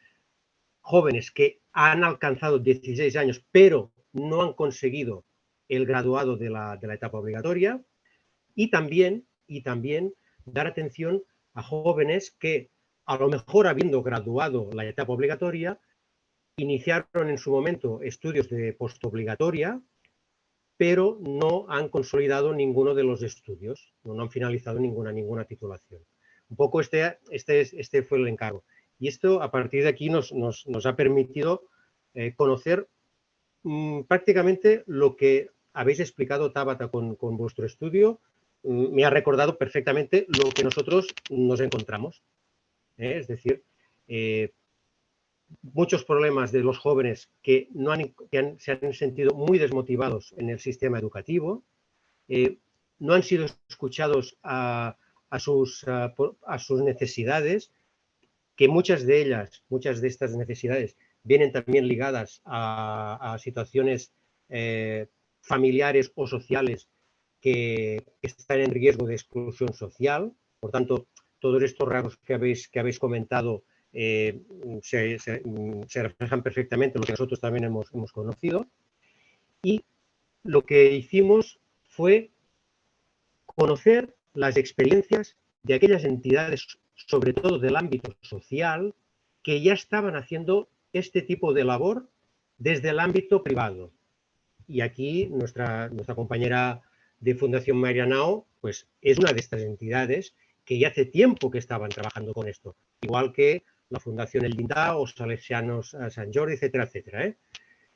jóvenes que han alcanzado 16 años, pero no han conseguido el graduado de la etapa obligatoria, y también dar atención a jóvenes que, a lo mejor habiendo graduado la etapa obligatoria, iniciaron en su momento estudios de postobligatoria, pero no han consolidado ninguno de los estudios, no han finalizado ninguna titulación. Un poco este fue el encargo. Y esto, a partir de aquí, nos ha permitido conocer prácticamente lo que habéis explicado, Tabata, con vuestro estudio. Me ha recordado perfectamente lo que nosotros nos encontramos. Es decir, muchos problemas de los jóvenes que se han sentido muy desmotivados en el sistema educativo, no han sido escuchados a sus necesidades, que muchas de estas necesidades vienen también ligadas a situaciones familiares o sociales que están en riesgo de exclusión social. Por tanto, todos estos rasgos que habéis comentado se reflejan perfectamente en lo que nosotros también hemos conocido. Y lo que hicimos fue conocer las experiencias de aquellas entidades, sobre todo del ámbito social, que ya estaban haciendo este tipo de labor desde el ámbito privado. Y aquí nuestra compañera de Fundación Marianao, pues es una de estas entidades que ya hace tiempo que estaban trabajando con esto, igual que la Fundación El Llindar o Salesianos Sant Jordi, etcétera, etcétera.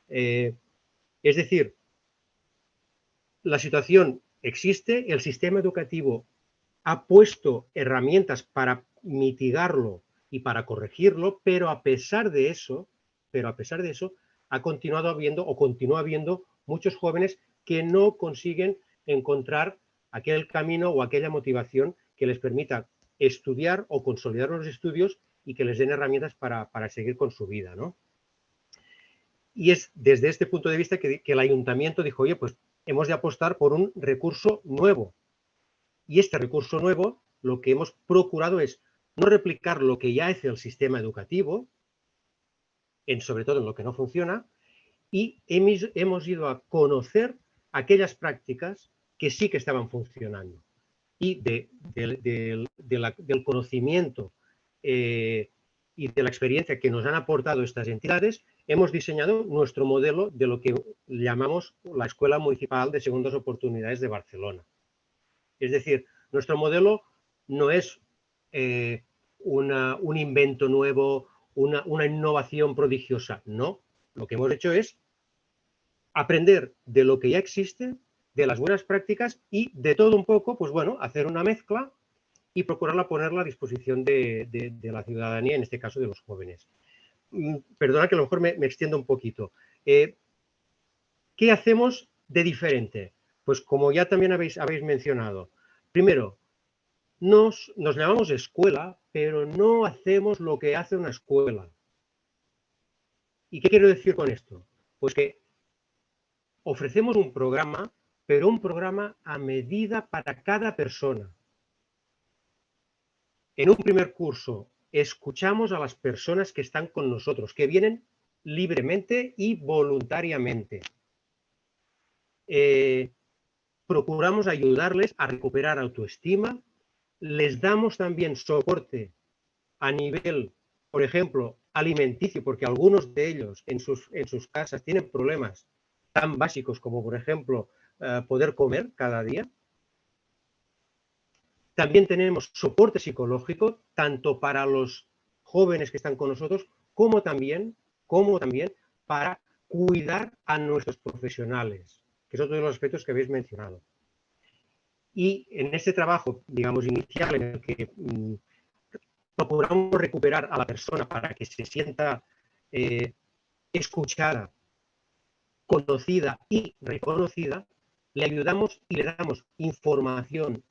Es decir, la situación existe, el sistema educativo ha puesto herramientas para mitigarlo y para corregirlo, pero a pesar de eso, ha continuado habiendo o continúa habiendo muchos jóvenes que no consiguen encontrar aquel camino o aquella motivación que les permita estudiar o consolidar los estudios y que les den herramientas para seguir con su vida, ¿no? Y es desde este punto de vista que el ayuntamiento dijo, oye, pues hemos de apostar por un recurso nuevo. Y este recurso nuevo, lo que hemos procurado es no replicar lo que ya hace el sistema educativo, sobre todo en lo que no funciona, y hemos ido a conocer aquellas prácticas que sí que estaban funcionando. Y del conocimiento y de la experiencia que nos han aportado estas entidades, hemos diseñado nuestro modelo de lo que llamamos la Escuela Municipal de Segundas Oportunidades de Barcelona. Es decir, nuestro modelo no es un invento nuevo, una innovación prodigiosa, no. Lo que hemos hecho es aprender de lo que ya existe, de las buenas prácticas y de todo un poco, pues bueno, hacer una mezcla y procurarla ponerla a disposición de la ciudadanía, en este caso de los jóvenes. Perdona que a lo mejor me extiendo un poquito. ¿Qué hacemos de diferente? Pues como ya también habéis mencionado, primero, nos llamamos escuela, pero no hacemos lo que hace una escuela. ¿Y qué quiero decir con esto? Pues que ofrecemos un programa, pero un programa a medida para cada persona. En un primer curso escuchamos a las personas que están con nosotros, que vienen libremente y voluntariamente. Procuramos ayudarles a recuperar autoestima, les damos también soporte a nivel, por ejemplo, alimenticio, porque algunos de ellos en sus casas tienen problemas tan básicos como, por ejemplo, poder comer cada día. También tenemos soporte psicológico, tanto para los jóvenes que están con nosotros, como también para cuidar a nuestros profesionales, que es otro de los aspectos que habéis mencionado. Y en este trabajo, digamos, inicial, en el que procuramos recuperar a la persona para que se sienta escuchada conocida y reconocida, le ayudamos y le damos información,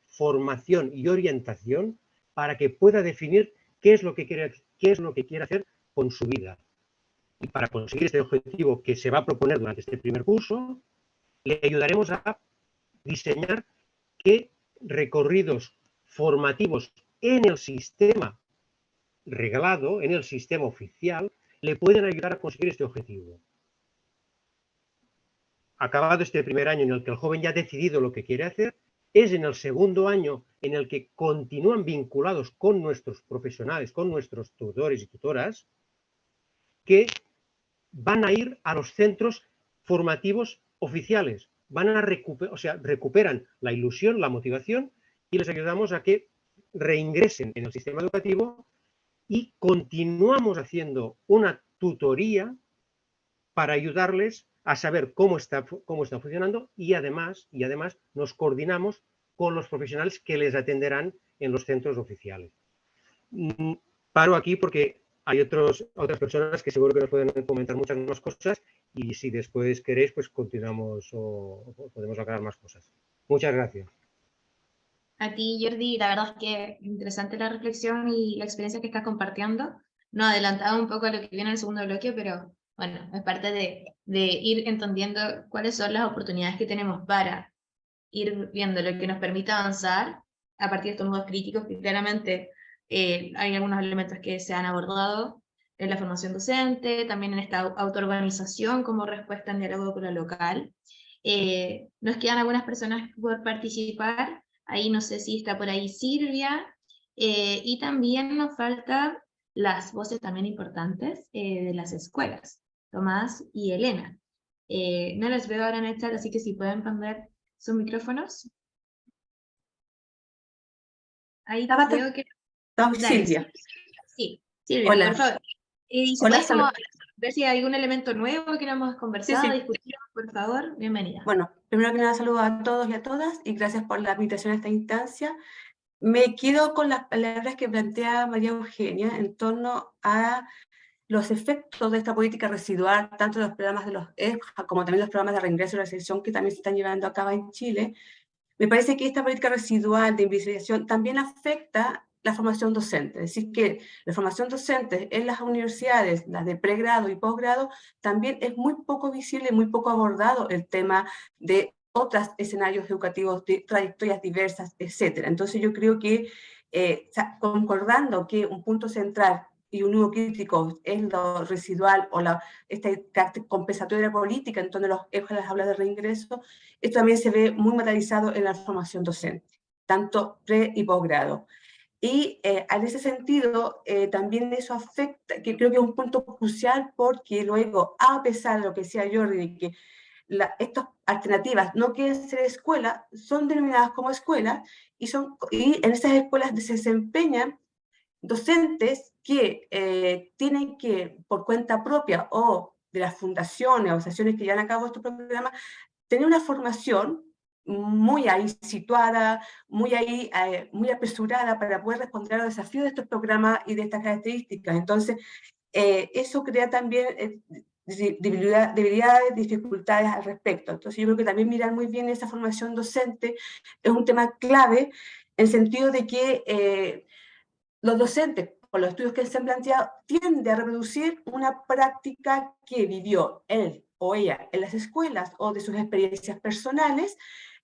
formación y orientación para que pueda definir qué es lo que quiere hacer con su vida. Y para conseguir este objetivo que se va a proponer durante este primer curso, le ayudaremos a diseñar qué recorridos formativos en el sistema reglado, en el sistema oficial, le pueden ayudar a conseguir este objetivo. Acabado este primer año en el que el joven ya ha decidido lo que quiere hacer, es en el segundo año en el que continúan vinculados con nuestros profesionales, con nuestros tutores y tutoras, que van a ir a los centros formativos oficiales, recuperan la ilusión, la motivación, y les ayudamos a que reingresen en el sistema educativo y continuamos haciendo una tutoría para ayudarles a saber cómo está funcionando y además nos coordinamos con los profesionales que les atenderán en los centros oficiales. Paro aquí porque hay otras personas que seguro que nos pueden comentar muchas más cosas y si después queréis, pues continuamos o podemos aclarar más cosas. Muchas gracias. A ti, Jordi, la verdad es que interesante la reflexión y la experiencia que estás compartiendo. No adelantaba un poco a lo que viene en el segundo bloque, pero bueno, es parte de ir entendiendo cuáles son las oportunidades que tenemos para ir viendo lo que nos permite avanzar a partir de estos modos críticos, que claramente hay algunos elementos que se han abordado en la formación docente, también en esta autoorganización como respuesta en diálogo con lo local. Nos quedan algunas personas por participar. Ahí no sé si está por ahí Silvia, y también nos faltan las voces también importantes de las escuelas, Tomás y Elena. No las veo ahora en el chat, así que si pueden prender sus micrófonos. Ahí veo que... Silvia. Sí, Silvia, Hola. por favor. Y si Hola, podemos ver si hay algún elemento nuevo que no hemos conversado, Sí. discutido, por favor, bienvenida. Bueno, primero que nada saludo a todos y a todas y gracias por la invitación a esta instancia. Me quedo con las palabras que plantea María Eugenia en torno a los efectos de esta política residual, tanto de los programas de los EFJA como también los programas de reingreso y recepción que también se están llevando a cabo en Chile. Me parece que esta política residual de invisibilización también afecta la formación docente, es decir, que la formación docente en las universidades, las de pregrado y posgrado, también es muy poco visible, muy poco abordado el tema de otros escenarios educativos, de trayectorias diversas, etc. Entonces yo creo que, concordando que un punto central y un nudo crítico es lo residual o este carácter compensatorio de la política en torno a las aulas de reingreso, esto también se ve muy materializado en la formación docente, tanto pre y posgrado. Y en ese sentido, también eso afecta, que creo que es un punto crucial porque luego, a pesar de lo que decía Jordi, de que estas alternativas no quieren ser escuelas, son denominadas como escuelas y en esas escuelas se desempeñan docentes que tienen que, por cuenta propia o de las fundaciones o asociaciones que llevan a cabo estos programas, tener una formación muy ahí situada, muy apresurada para poder responder a los desafíos de estos programas y de estas características. Entonces, eso crea también debilidades, dificultades al respecto. Entonces, yo creo que también mirar muy bien esa formación docente es un tema clave, en el sentido de que los docentes, con los estudios que se han planteado, tienden a reproducir una práctica que vivió él o ella en las escuelas o de sus experiencias personales,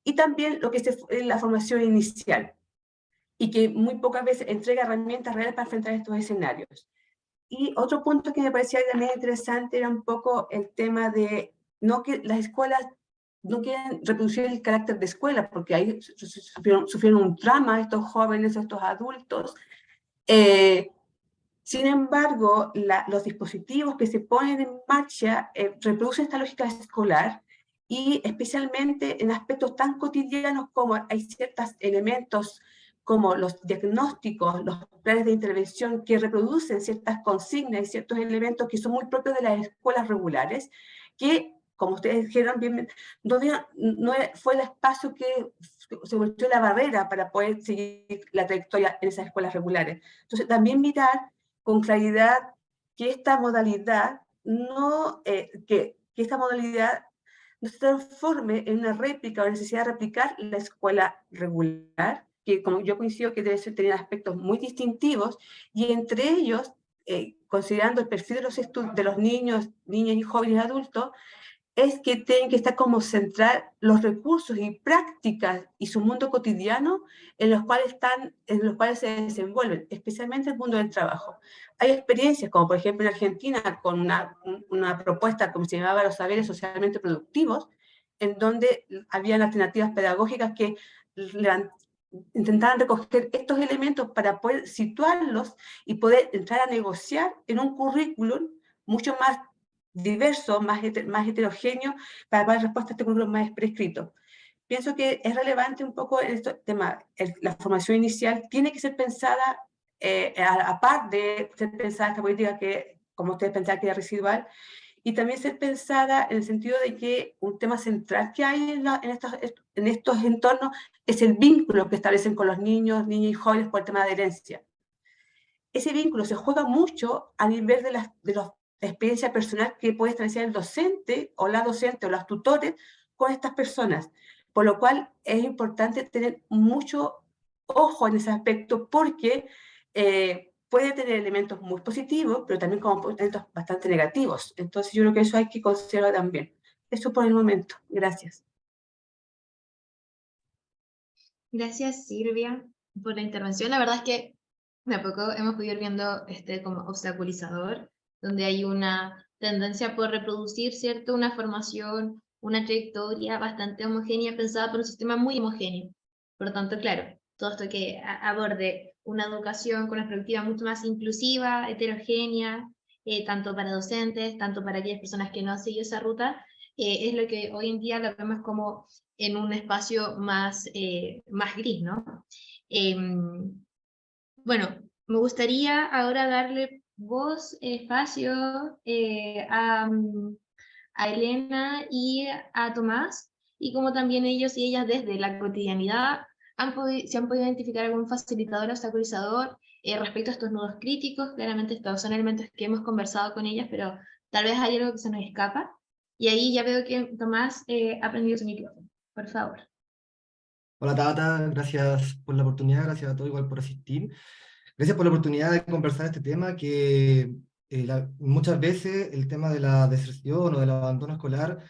y también lo que es la formación inicial, y que muy pocas veces entrega herramientas reales para enfrentar estos escenarios. Y otro punto que me parecía también interesante era un poco el tema de no que las escuelas no quieren reproducir el carácter de escuela, porque ahí sufrieron un trauma estos jóvenes, estos adultos. Sin embargo, los dispositivos que se ponen en marcha reproducen esta lógica escolar, y especialmente en aspectos tan cotidianos como hay ciertos elementos como los diagnósticos, los planes de intervención que reproducen ciertas consignas y ciertos elementos que son muy propios de las escuelas regulares, que, como ustedes dijeron bien, no fue el espacio que se volvió la barrera para poder seguir la trayectoria en esas escuelas regulares. Entonces, también mirar con claridad que esta modalidad no, que esta modalidad no se transforme en una réplica o necesidad de replicar la escuela regular, que como yo coincido que debe tener aspectos muy distintivos, y entre ellos, considerando el perfil de los niños, niñas y jóvenes adultos, es que tienen que estar como centrar los recursos y prácticas y su mundo cotidiano en los cuales se desenvuelven, especialmente el mundo del trabajo. Hay experiencias, como por ejemplo en Argentina, con una propuesta como se llamaba los saberes socialmente productivos, en donde habían alternativas pedagógicas que intentaban recoger estos elementos para poder situarlos y poder entrar a negociar en un currículum mucho más diverso, más heterogéneo, para dar respuesta a este currículum más prescrito. Pienso que es relevante un poco en este tema. La formación inicial tiene que ser pensada, a par de ser pensada esta política que, como ustedes pensaban, que era residual, y también ser pensada en el sentido de que un tema central que hay en estos entornos es el vínculo que establecen con los niños, niñas y jóvenes por el tema de herencia. Ese vínculo se juega mucho a nivel de la experiencia personal que puede establecer el docente o los tutores con estas personas, por lo cual es importante tener mucho ojo en ese aspecto, porque puede tener elementos muy positivos, pero también como elementos bastante negativos. Entonces yo creo que eso hay que considerarlo también. Eso por el momento. Gracias. Gracias, Silvia, por la intervención. La verdad es que de a poco hemos podido ir viendo este como obstaculizador, donde hay una tendencia por reproducir, ¿cierto? Una formación, una trayectoria bastante homogénea, pensada por un sistema muy homogéneo. Por lo tanto, claro, todo esto que aborde una educación con una perspectiva mucho más inclusiva, heterogénea, tanto para docentes, tanto para aquellas personas que no han seguido esa ruta, es lo que hoy en día lo vemos como en un espacio más, más gris, ¿no? Bueno, me gustaría ahora darle voz, espacio a Elena y a Tomás, y como también ellos y ellas desde la cotidianidad se han podido identificar algún facilitador o obstaculizador respecto a estos nudos críticos. Claramente estos son elementos que hemos conversado con ellas, pero tal vez hay algo que se nos escapa. Y ahí ya veo que Tomás ha prendido su micrófono. Por favor. Hola Tabata, gracias por la oportunidad, gracias a todos igual por asistir. Gracias por la oportunidad de conversar este tema que muchas veces el tema de la deserción o del abandono escolar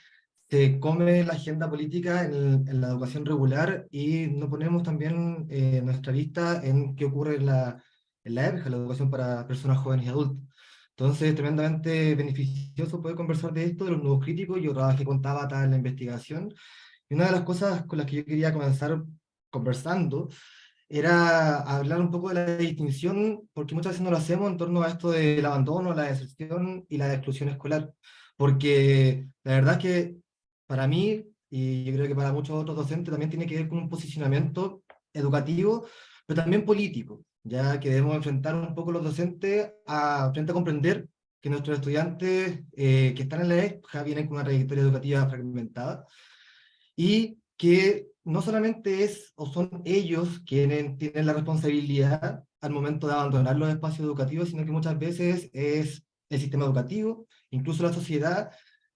se come la agenda política en la educación regular y no ponemos también nuestra vista en qué ocurre en la EPJA, la educación para personas jóvenes y adultos. Entonces, tremendamente beneficioso poder conversar de esto, de los nuevos críticos. Yo trabajé con Tabata en la investigación y una de las cosas con las que yo quería comenzar conversando era hablar un poco de la distinción, porque muchas veces no lo hacemos en torno a esto del abandono, la deserción y la exclusión escolar. Porque la verdad es que para mí, y yo creo que para muchos otros docentes, también tiene que ver con un posicionamiento educativo, pero también político, ya que debemos enfrentar un poco los docentes frente a comprender que nuestros estudiantes que están en la EPJA vienen con una trayectoria educativa fragmentada, y que no solamente es o son ellos quienes tienen la responsabilidad al momento de abandonar los espacios educativos, sino que muchas veces es el sistema educativo, incluso la sociedad,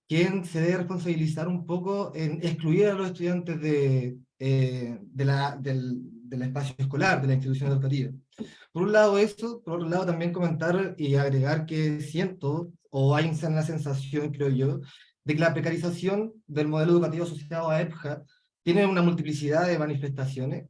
quien se debe responsabilizar un poco en excluir a los estudiantes del espacio escolar, de la institución educativa. Por un lado eso, por otro lado también comentar y agregar que siento, o hay una sensación, creo yo, de que la precarización del modelo educativo asociado a EPJA tiene una multiplicidad de manifestaciones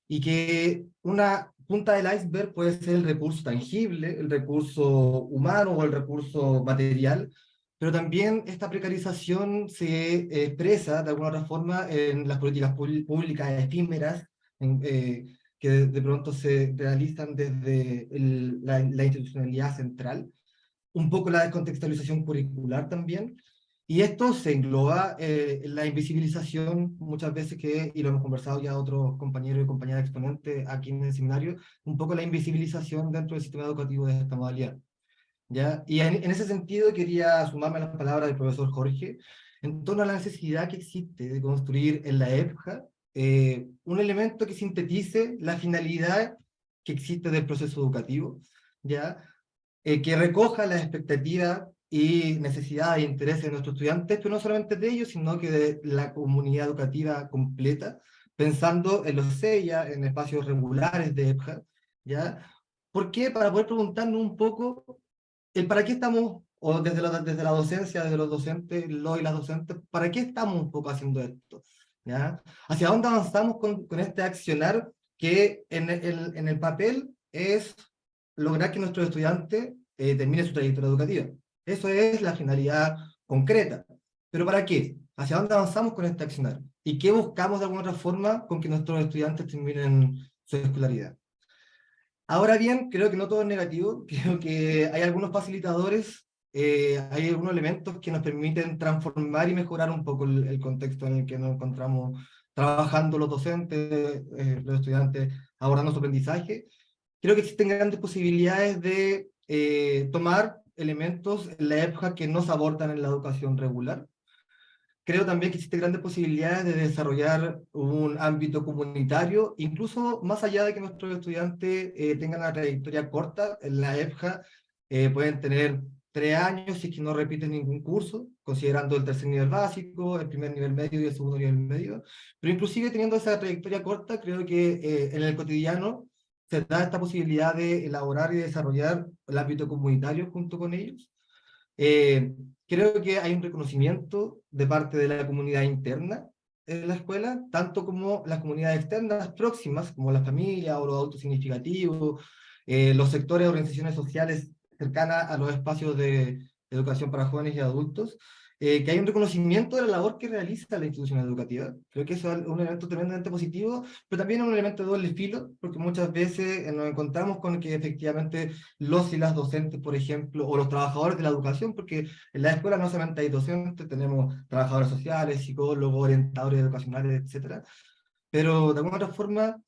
y que una punta del iceberg puede ser el recurso tangible, el recurso humano o el recurso material, pero también esta precarización se expresa de alguna otra forma en las políticas públicas efímeras que de pronto se realizan desde la institucionalidad central, un poco la descontextualización curricular también, y esto se engloba en la invisibilización muchas veces y lo hemos conversado ya otros compañeros y compañeras exponentes aquí en el seminario, un poco la invisibilización dentro del sistema educativo de esta modalidad. ¿Ya? Y en ese sentido quería sumarme a las palabras del profesor Jorge en torno a la necesidad que existe de construir en la EPJA un elemento que sintetice la finalidad que existe del proceso educativo, ¿ya? Que recoja las expectativas y necesidades e intereses de nuestros estudiantes, pero no solamente de ellos, sino que de la comunidad educativa completa, pensando en los CEIA, en espacios regulares de EPJA, ¿ya? ¿Por qué? Para poder preguntarnos un poco el para qué estamos, o desde la docencia, desde los docentes, los y las docentes, ¿para qué estamos un poco haciendo esto? ¿Ya? ¿Hacia dónde avanzamos con este accionar que en el papel es lograr que nuestros estudiantes terminen su trayectoria educativa? Eso es la finalidad concreta. ¿Pero para qué? ¿Hacia dónde avanzamos con este accionar? ¿Y qué buscamos de alguna otra forma con que nuestros estudiantes terminen su escolaridad? Ahora bien, creo que no todo es negativo, creo que hay algunos facilitadores, hay algunos elementos que nos permiten transformar y mejorar un poco el contexto en el que nos encontramos trabajando los docentes, los estudiantes, abordando su aprendizaje. Creo que existen grandes posibilidades de tomar elementos en la EPJA que no se abordan en la educación regular. Creo también que existen grandes posibilidades de desarrollar un ámbito comunitario, incluso más allá de que nuestros estudiantes tengan una trayectoria corta en la EPJA, pueden tener 3 años si es que no repiten ningún curso, considerando el tercer nivel básico, el primer nivel medio y el segundo nivel medio, pero inclusive teniendo esa trayectoria corta, creo que en el cotidiano se da esta posibilidad de elaborar y desarrollar el ámbito comunitario junto con ellos. Creo que hay un reconocimiento de parte de la comunidad interna en la escuela, tanto como las comunidades externas próximas, como la familia o los adultos significativos, los sectores de organizaciones sociales cercanas a los espacios de educación para jóvenes y adultos, que hay un reconocimiento de la labor que realiza la institución educativa. Creo que eso es un elemento tremendamente positivo, pero también un elemento de doble filo, porque muchas veces nos encontramos con que efectivamente los y las docentes, por ejemplo, o los trabajadores de la educación, porque en la escuela no solamente hay docentes, tenemos trabajadores sociales, psicólogos, orientadores educacionales, etcétera, pero de alguna otra forma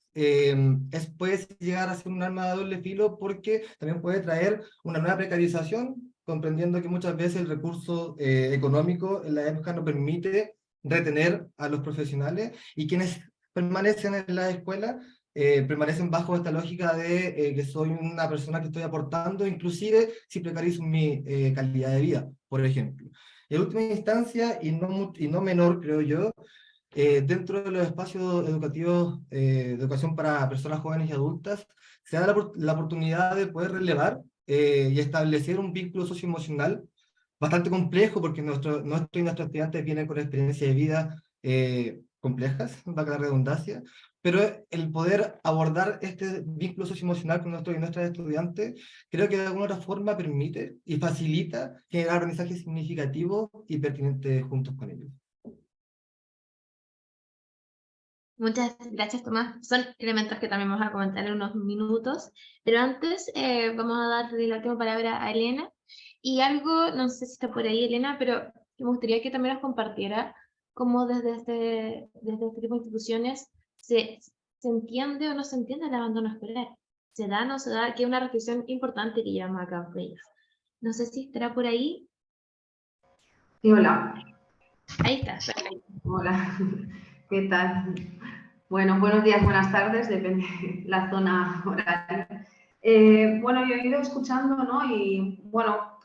puede llegar a ser un arma de doble filo porque también puede traer una nueva precarización, comprendiendo que muchas veces el recurso económico en la época no permite retener a los profesionales, y quienes permanecen en la escuela permanecen bajo esta lógica de que soy una persona que estoy aportando, inclusive si precarizo mi calidad de vida, por ejemplo. En última instancia, y no menor, creo yo, dentro de los espacios educativos de educación para personas jóvenes y adultas, se da la oportunidad de poder relevar y establecer un vínculo socioemocional bastante complejo, porque nuestros y nuestros estudiantes vienen con experiencias de vida complejas, valga la redundancia, pero el poder abordar este vínculo socioemocional con nuestros y nuestras estudiantes, creo que de alguna otra forma permite y facilita generar aprendizaje significativo y pertinente juntos con ellos. Muchas gracias, Tomás. Son elementos que también vamos a comentar en unos minutos, pero antes vamos a darle la última palabra a Elena. Y algo, no sé si está por ahí, Elena, pero me gustaría que también nos compartiera cómo desde este tipo de instituciones se entiende o no se entiende el abandono escolar. ¿Se da o no se da? Que es una reflexión importante que llevamos a cabo de ellos. No sé si estará por ahí. Sí, hola. Ahí está, perfecto. Hola, ¿qué tal? Bueno, buenos días, buenas tardes, depende la zona horaria. Bueno, yo he ido escuchando, ¿no? Y bueno,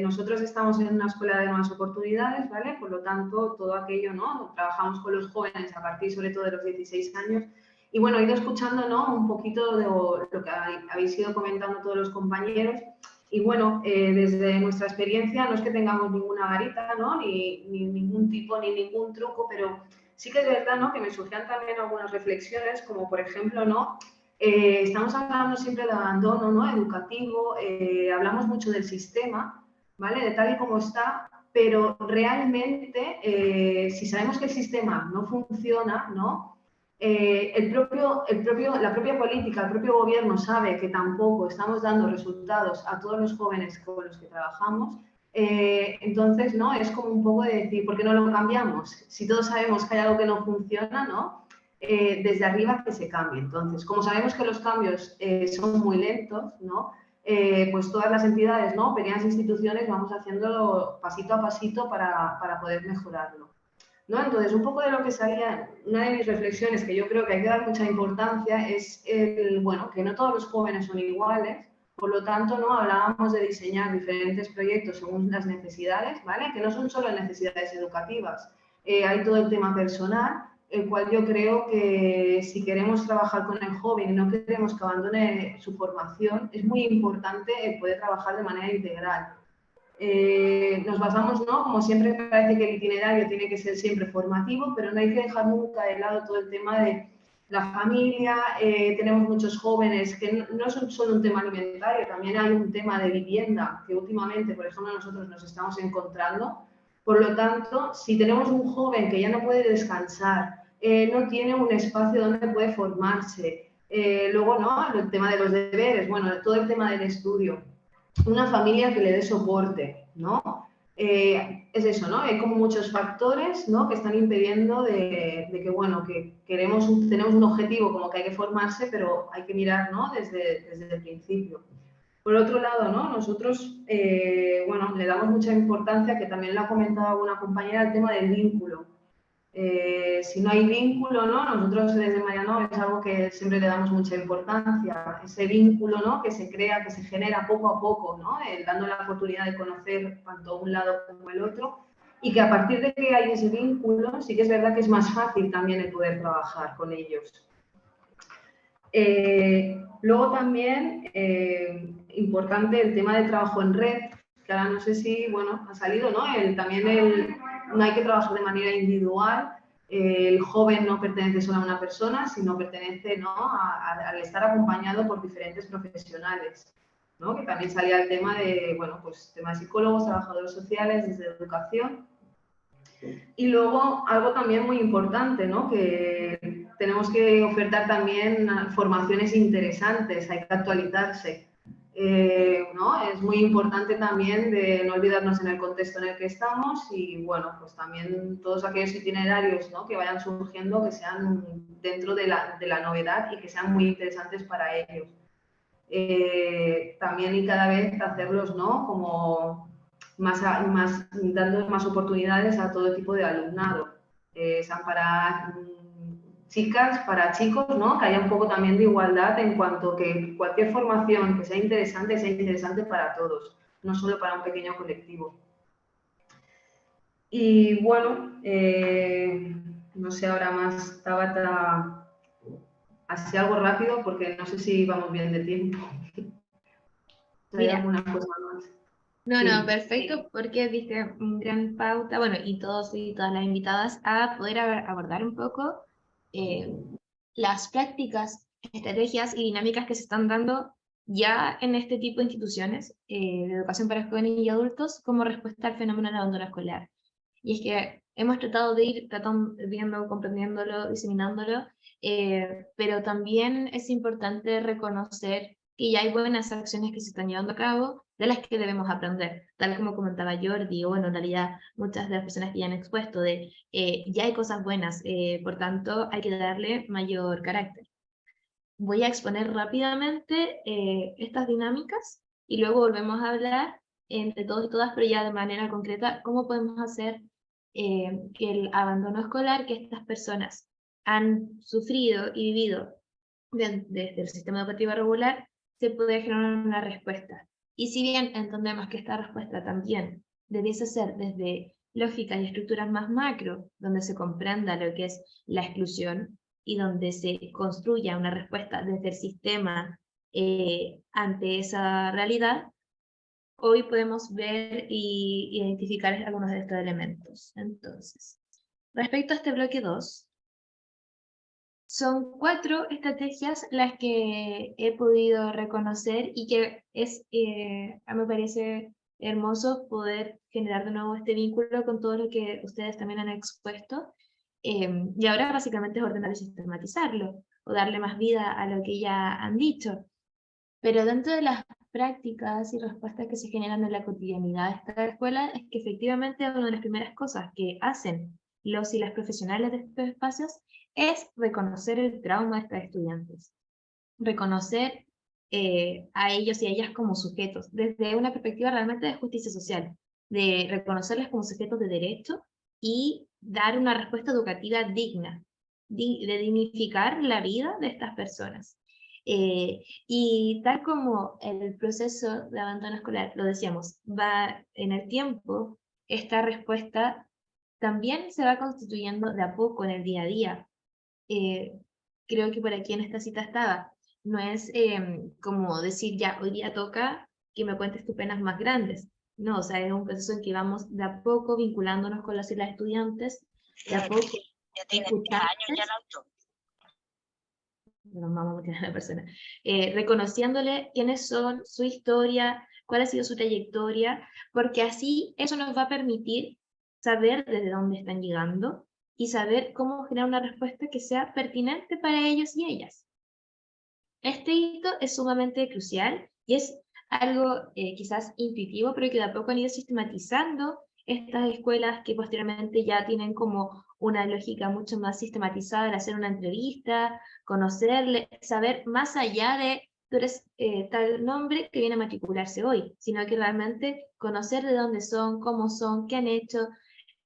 nosotros estamos en una escuela de nuevas oportunidades, ¿vale? Por lo tanto, todo aquello, ¿no? Trabajamos con los jóvenes a partir sobre todo de los 16 años. Y bueno, he ido escuchando, ¿no? Un poquito de lo que habéis ido comentando todos los compañeros. Y bueno, desde nuestra experiencia no es que tengamos ninguna varita, ¿no? Ni ningún tipo, ni ningún truco, pero sí que es verdad, ¿no? Que me surgían también algunas reflexiones, como por ejemplo, ¿no? Estamos hablando siempre de abandono, ¿no? Educativo, hablamos mucho del sistema, ¿vale? De tal y como está, pero realmente, si sabemos que el sistema no funciona, ¿no? La propia política, el propio gobierno sabe que tampoco estamos dando resultados a todos los jóvenes con los que trabajamos. Entonces, ¿no? Es como un poco de decir, ¿por qué no lo cambiamos? Si todos sabemos que hay algo que no funciona, ¿no? Desde arriba que se cambie. Entonces, como sabemos que los cambios son muy lentos, ¿no? Pues todas las entidades, ¿no? Pequeñas instituciones, vamos haciéndolo pasito a pasito para poder mejorarlo, ¿no? Entonces, un poco de lo que salía, una de mis reflexiones que yo creo que hay que dar mucha importancia es bueno, que no todos los jóvenes son iguales, Por lo tanto, ¿no? Hablábamos de diseñar diferentes proyectos según las necesidades, ¿vale? Que no son solo necesidades educativas, hay todo el tema personal, el cual yo creo que si queremos trabajar con el joven y no queremos que abandone su formación, es muy importante poder trabajar de manera integral. Nos basamos, ¿no? Como siempre me parece que el itinerario tiene que ser siempre formativo, pero no hay que dejar nunca de lado todo el tema de la familia. Tenemos muchos jóvenes que no es solo un tema alimentario, también hay un tema de vivienda que últimamente, por ejemplo, nosotros nos estamos encontrando. Por lo tanto, si tenemos un joven que ya no puede descansar, no tiene un espacio donde puede formarse, luego, ¿no? El tema de los deberes, bueno, todo el tema del estudio, una familia que le dé soporte, ¿no? Es eso, ¿no? Hay como muchos factores, ¿no? Que están impidiendo de que, bueno, que tenemos un objetivo como que hay que formarse, pero hay que mirar, ¿no? Desde el principio. Por otro lado, ¿no? Nosotros, bueno, le damos mucha importancia, que también lo ha comentado alguna compañera, el tema del vínculo. Si no hay vínculo, ¿no? Nosotros desde Mariano es algo que siempre le damos mucha importancia, ese vínculo, ¿no? Que se crea, que se genera poco a poco, ¿no? Dando la oportunidad de conocer tanto un lado como el otro, y que a partir de que hay ese vínculo, sí que es verdad que es más fácil también el poder trabajar con ellos. Luego también, importante el tema del trabajo en red, que ahora no sé si, bueno, ha salido, ¿no? No hay que trabajar de manera individual, el joven no pertenece solo a una persona, sino pertenece, ¿no? al estar acompañado por diferentes profesionales, ¿no? Que también salía el tema de, bueno, pues tema de psicólogos, trabajadores sociales, desde educación. Y luego algo también muy importante, ¿no? Que tenemos que ofertar también formaciones interesantes, hay que actualizarse. ¿No? Es muy importante también de no olvidarnos en el contexto en el que estamos y, bueno, pues también todos aquellos itinerarios, ¿no? Que vayan surgiendo, que sean dentro de la novedad y que sean muy interesantes para ellos. También y cada vez hacerlos, ¿no? Como dando más oportunidades a todo tipo de alumnado, sean para chicas, para chicos, ¿no? Que haya un poco también de igualdad en cuanto que cualquier formación que sea interesante para todos, no solo para un pequeño colectivo. Y bueno, no sé ahora más, Tabata, así algo rápido porque no sé si vamos bien de tiempo. ¿Hay alguna cosa más? No, Sí. no, perfecto, porque diste una gran pauta, bueno, y todos y todas las invitadas a poder abordar un poco las prácticas, estrategias y dinámicas que se están dando ya en este tipo de instituciones de educación para jóvenes y adultos como respuesta al fenómeno del abandono escolar. Y es que hemos tratado de ir viendo, comprendiéndolo, diseminándolo, pero también es importante reconocer que ya hay buenas acciones que se están llevando a cabo, de las que debemos aprender, tal como comentaba Jordi, o bueno, en realidad muchas de las personas que ya han expuesto, de ya hay cosas buenas, por tanto hay que darle mayor carácter. Voy a exponer rápidamente estas dinámicas y luego volvemos a hablar entre todos y todas, pero ya de manera concreta, cómo podemos hacer que el abandono escolar que estas personas han sufrido y vivido desde el sistema educativo regular se puede generar una respuesta. Y si bien entendemos que esta respuesta también debiese ser desde lógicas y estructuras más macro, donde se comprenda lo que es la exclusión y donde se construya una respuesta desde el sistema ante esa realidad, hoy podemos ver y identificar algunos de estos elementos. Entonces, respecto a este bloque 2, son 4 estrategias las que he podido reconocer y que a mí me parece hermoso poder generar de nuevo este vínculo con todo lo que ustedes también han expuesto. Y ahora básicamente es ordenar y sistematizarlo, o darle más vida a lo que ya han dicho. Pero dentro de las prácticas y respuestas que se generan en la cotidianidad de esta escuela, es que efectivamente una de las primeras cosas que hacen los y las profesionales de estos espacios es reconocer el trauma de estos estudiantes. Reconocer a ellos y a ellas como sujetos, desde una perspectiva realmente de justicia social, de reconocerles como sujetos de derecho y dar una respuesta educativa digna, de dignificar la vida de estas personas. Y tal como el proceso de abandono escolar, lo decíamos, va en el tiempo, esta respuesta también se va constituyendo de a poco en el día a día. Creo que por aquí en esta cita estaba, no es como decir ya, hoy día toca que me cuentes tus penas más grandes. No, o sea, es un proceso en que vamos de a poco vinculándonos con las y las estudiantes, de a poco reconociéndole quiénes son, su historia, cuál ha sido su trayectoria, porque así eso nos va a permitir saber desde dónde están llegando y saber cómo generar una respuesta que sea pertinente para ellos y ellas. Este hito es sumamente crucial y es algo quizás intuitivo, pero que de a poco han ido sistematizando estas escuelas que posteriormente ya tienen como una lógica mucho más sistematizada de hacer una entrevista, conocerle, saber más allá de tú eres tal nombre que viene a matricularse hoy, sino que realmente conocer de dónde son, cómo son, qué han hecho,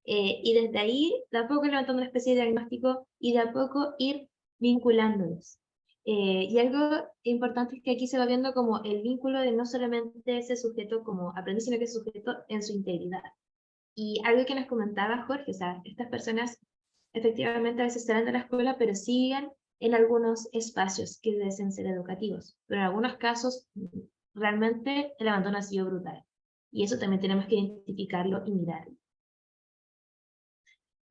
y desde ahí de a poco levantando una especie de diagnóstico y de a poco ir vinculándolos. Y algo importante es que aquí se va viendo como el vínculo de no solamente ese sujeto como aprendiz, sino que ese sujeto en su integridad. Y algo que nos comentaba Jorge, o sea, estas personas efectivamente a veces salen de la escuela, pero siguen en algunos espacios que deben ser educativos. Pero en algunos casos, realmente el abandono ha sido brutal. Y eso también tenemos que identificarlo y mirarlo.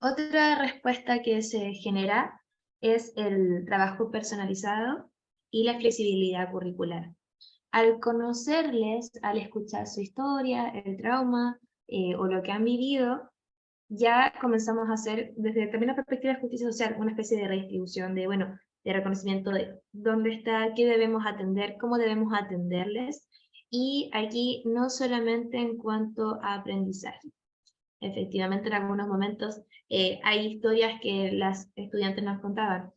Otra respuesta que se genera es el trabajo personalizado y la flexibilidad curricular. Al conocerles, al escuchar su historia, el trauma o lo que han vivido, ya comenzamos a hacer, desde también la perspectiva de justicia social, una especie de redistribución de, bueno, de reconocimiento de dónde está, qué debemos atender, cómo debemos atenderles, y aquí no solamente en cuanto a aprendizaje. Efectivamente, en algunos momentos hay historias que las estudiantes nos contaban,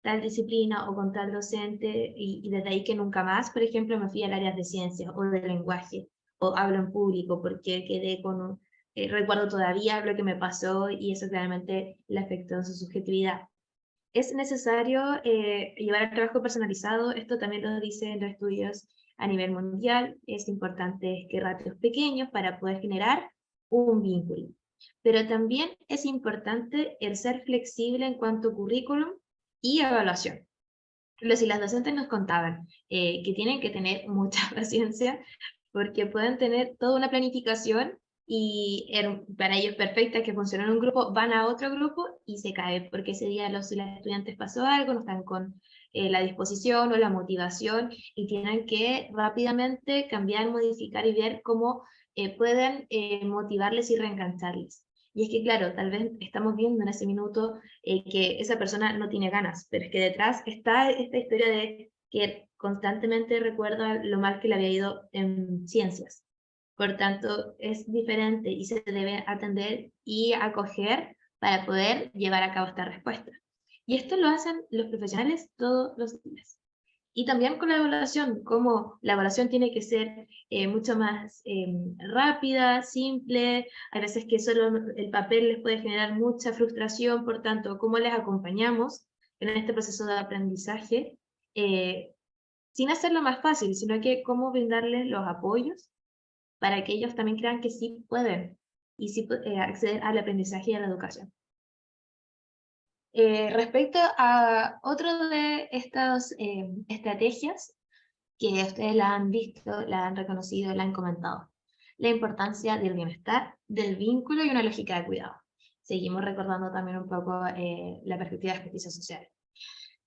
tal disciplina o con tal docente, y desde ahí que nunca más, por ejemplo, me fui al área de ciencias o de lenguaje, o hablo en público porque quedé con un... recuerdo todavía lo que me pasó y eso claramente le afectó en su subjetividad. Es necesario llevar el trabajo personalizado, esto también lo dicen los estudios a nivel mundial, es importante que ratios pequeños para poder generar un vínculo. Pero también es importante el ser flexible en cuanto a currículum y evaluación. Los y las docentes nos contaban que tienen que tener mucha paciencia porque pueden tener toda una planificación y para ellos perfecta que funciona en un grupo, van a otro grupo y se cae porque ese día los y las estudiantes pasó algo, no están con la disposición o la motivación y tienen que rápidamente cambiar, modificar y ver cómo pueden motivarles y reengancharles. Y es que, claro, tal vez estamos viendo en ese minuto que esa persona no tiene ganas, pero es que detrás está esta historia de que constantemente recuerda lo mal que le había ido en ciencias. Por tanto, es diferente y se debe atender y acoger para poder llevar a cabo esta respuesta. Y esto lo hacen los profesionales todos los días. Y también con la evaluación, como la evaluación tiene que ser mucho más rápida, simple, hay veces que solo el papel les puede generar mucha frustración, por tanto, cómo les acompañamos en este proceso de aprendizaje, sin hacerlo más fácil, sino que cómo brindarles los apoyos para que ellos también crean que sí pueden y sí acceder al aprendizaje y a la educación. Respecto a otra de estas estrategias que ustedes la han visto, la han reconocido, la han comentado, la importancia del bienestar, del vínculo y una lógica de cuidado. Seguimos recordando también un poco la perspectiva de justicia social.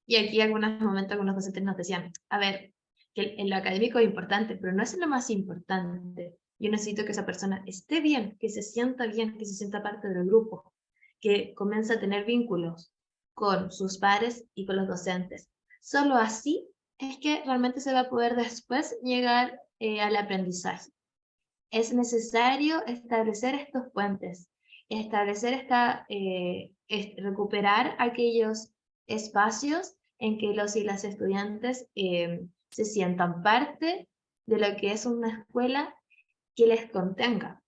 Y aquí en algunos momentos algunos docentes nos decían, a ver, que en lo académico es importante, pero no es lo más importante. Yo necesito que esa persona esté bien, que se sienta parte del grupo, que comience a tener vínculos con sus pares y con los docentes. Solo así es que realmente se va a poder después llegar al aprendizaje. Es necesario establecer estos puentes, recuperar aquellos espacios en que los y las estudiantes se sientan parte de lo que es una escuela que les contenga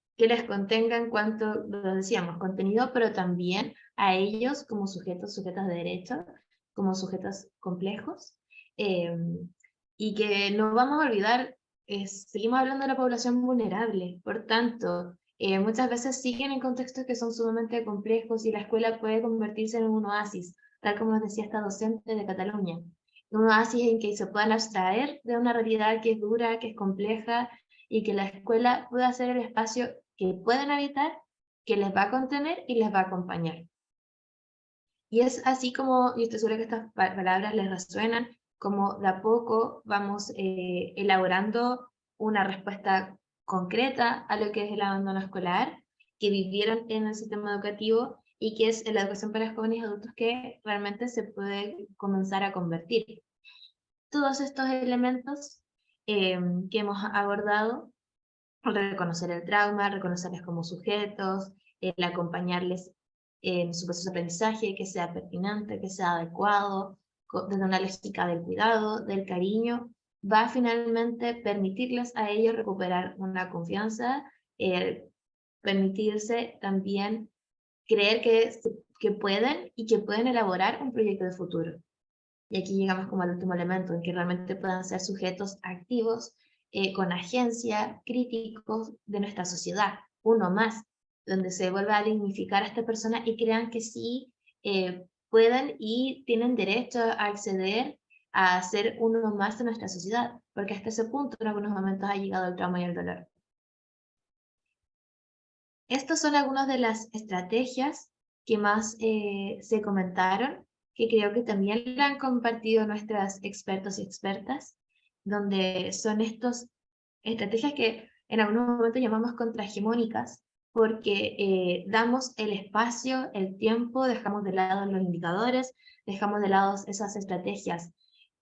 en cuanto, lo decíamos, contenido, pero también a ellos como sujetos de derecho, como sujetos complejos, y que no vamos a olvidar, seguimos hablando de la población vulnerable, por tanto, muchas veces siguen en contextos que son sumamente complejos y la escuela puede convertirse en un oasis, tal como nos decía esta docente de Cataluña, un oasis en que se puedan abstraer de una realidad que es dura, que es compleja, y que la escuela pueda ser el espacio que pueden habitar, que les va a contener y les va a acompañar. Y es así como, y estoy segura que estas palabras les resuenan, como de a poco vamos elaborando una respuesta concreta a lo que es el abandono escolar, que vivieron en el sistema educativo y que es la educación para jóvenes y adultos que realmente se puede comenzar a convertir. Todos estos elementos que hemos abordado, reconocer el trauma, reconocerles como sujetos, el acompañarles en su proceso de aprendizaje, que sea pertinente, que sea adecuado, desde una lógica del cuidado, del cariño, va a finalmente permitirles a ellos recuperar una confianza, permitirse también creer que pueden y que pueden elaborar un proyecto de futuro. Y aquí llegamos como al último elemento, en que realmente puedan ser sujetos activos, con agencia, críticos de nuestra sociedad, uno más, donde se vuelva a dignificar a esta persona y crean que sí pueden y tienen derecho a acceder a ser uno más de nuestra sociedad, porque hasta ese punto en algunos momentos ha llegado el trauma y el dolor. Estas son algunas de las estrategias que más se comentaron, que creo que también la han compartido nuestras expertos y expertas, donde son estas estrategias que en algunos momentos llamamos contrahegemónicas, porque damos el espacio, el tiempo, dejamos de lado los indicadores, dejamos de lado esas estrategias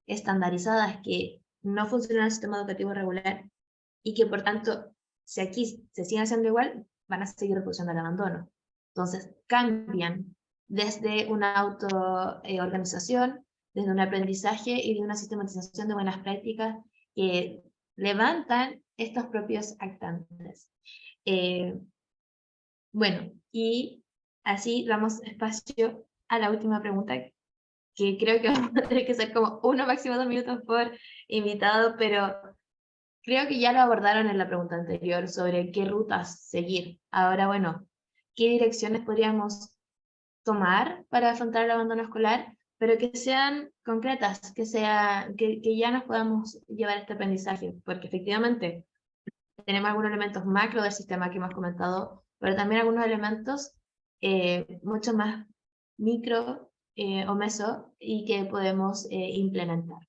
estandarizadas que no funcionan en el sistema educativo regular y que por tanto, si aquí se siguen haciendo igual, van a seguir reproduciendo el abandono. Entonces, cambian desde una autoorganización, desde un aprendizaje y de una sistematización de buenas prácticas que levantan estos propios actantes. Bueno, y así damos espacio a la última pregunta, que creo que vamos a tener que ser como 1 máximo 2 minutos por invitado, pero creo que ya lo abordaron en la pregunta anterior sobre qué rutas seguir. Ahora, bueno, ¿qué direcciones podríamos tomar para afrontar el abandono escolar? Pero que sean concretas, que ya nos podamos llevar este aprendizaje, porque efectivamente tenemos algunos elementos macro del sistema que hemos comentado, pero también algunos elementos mucho más micro o meso y que podemos implementar.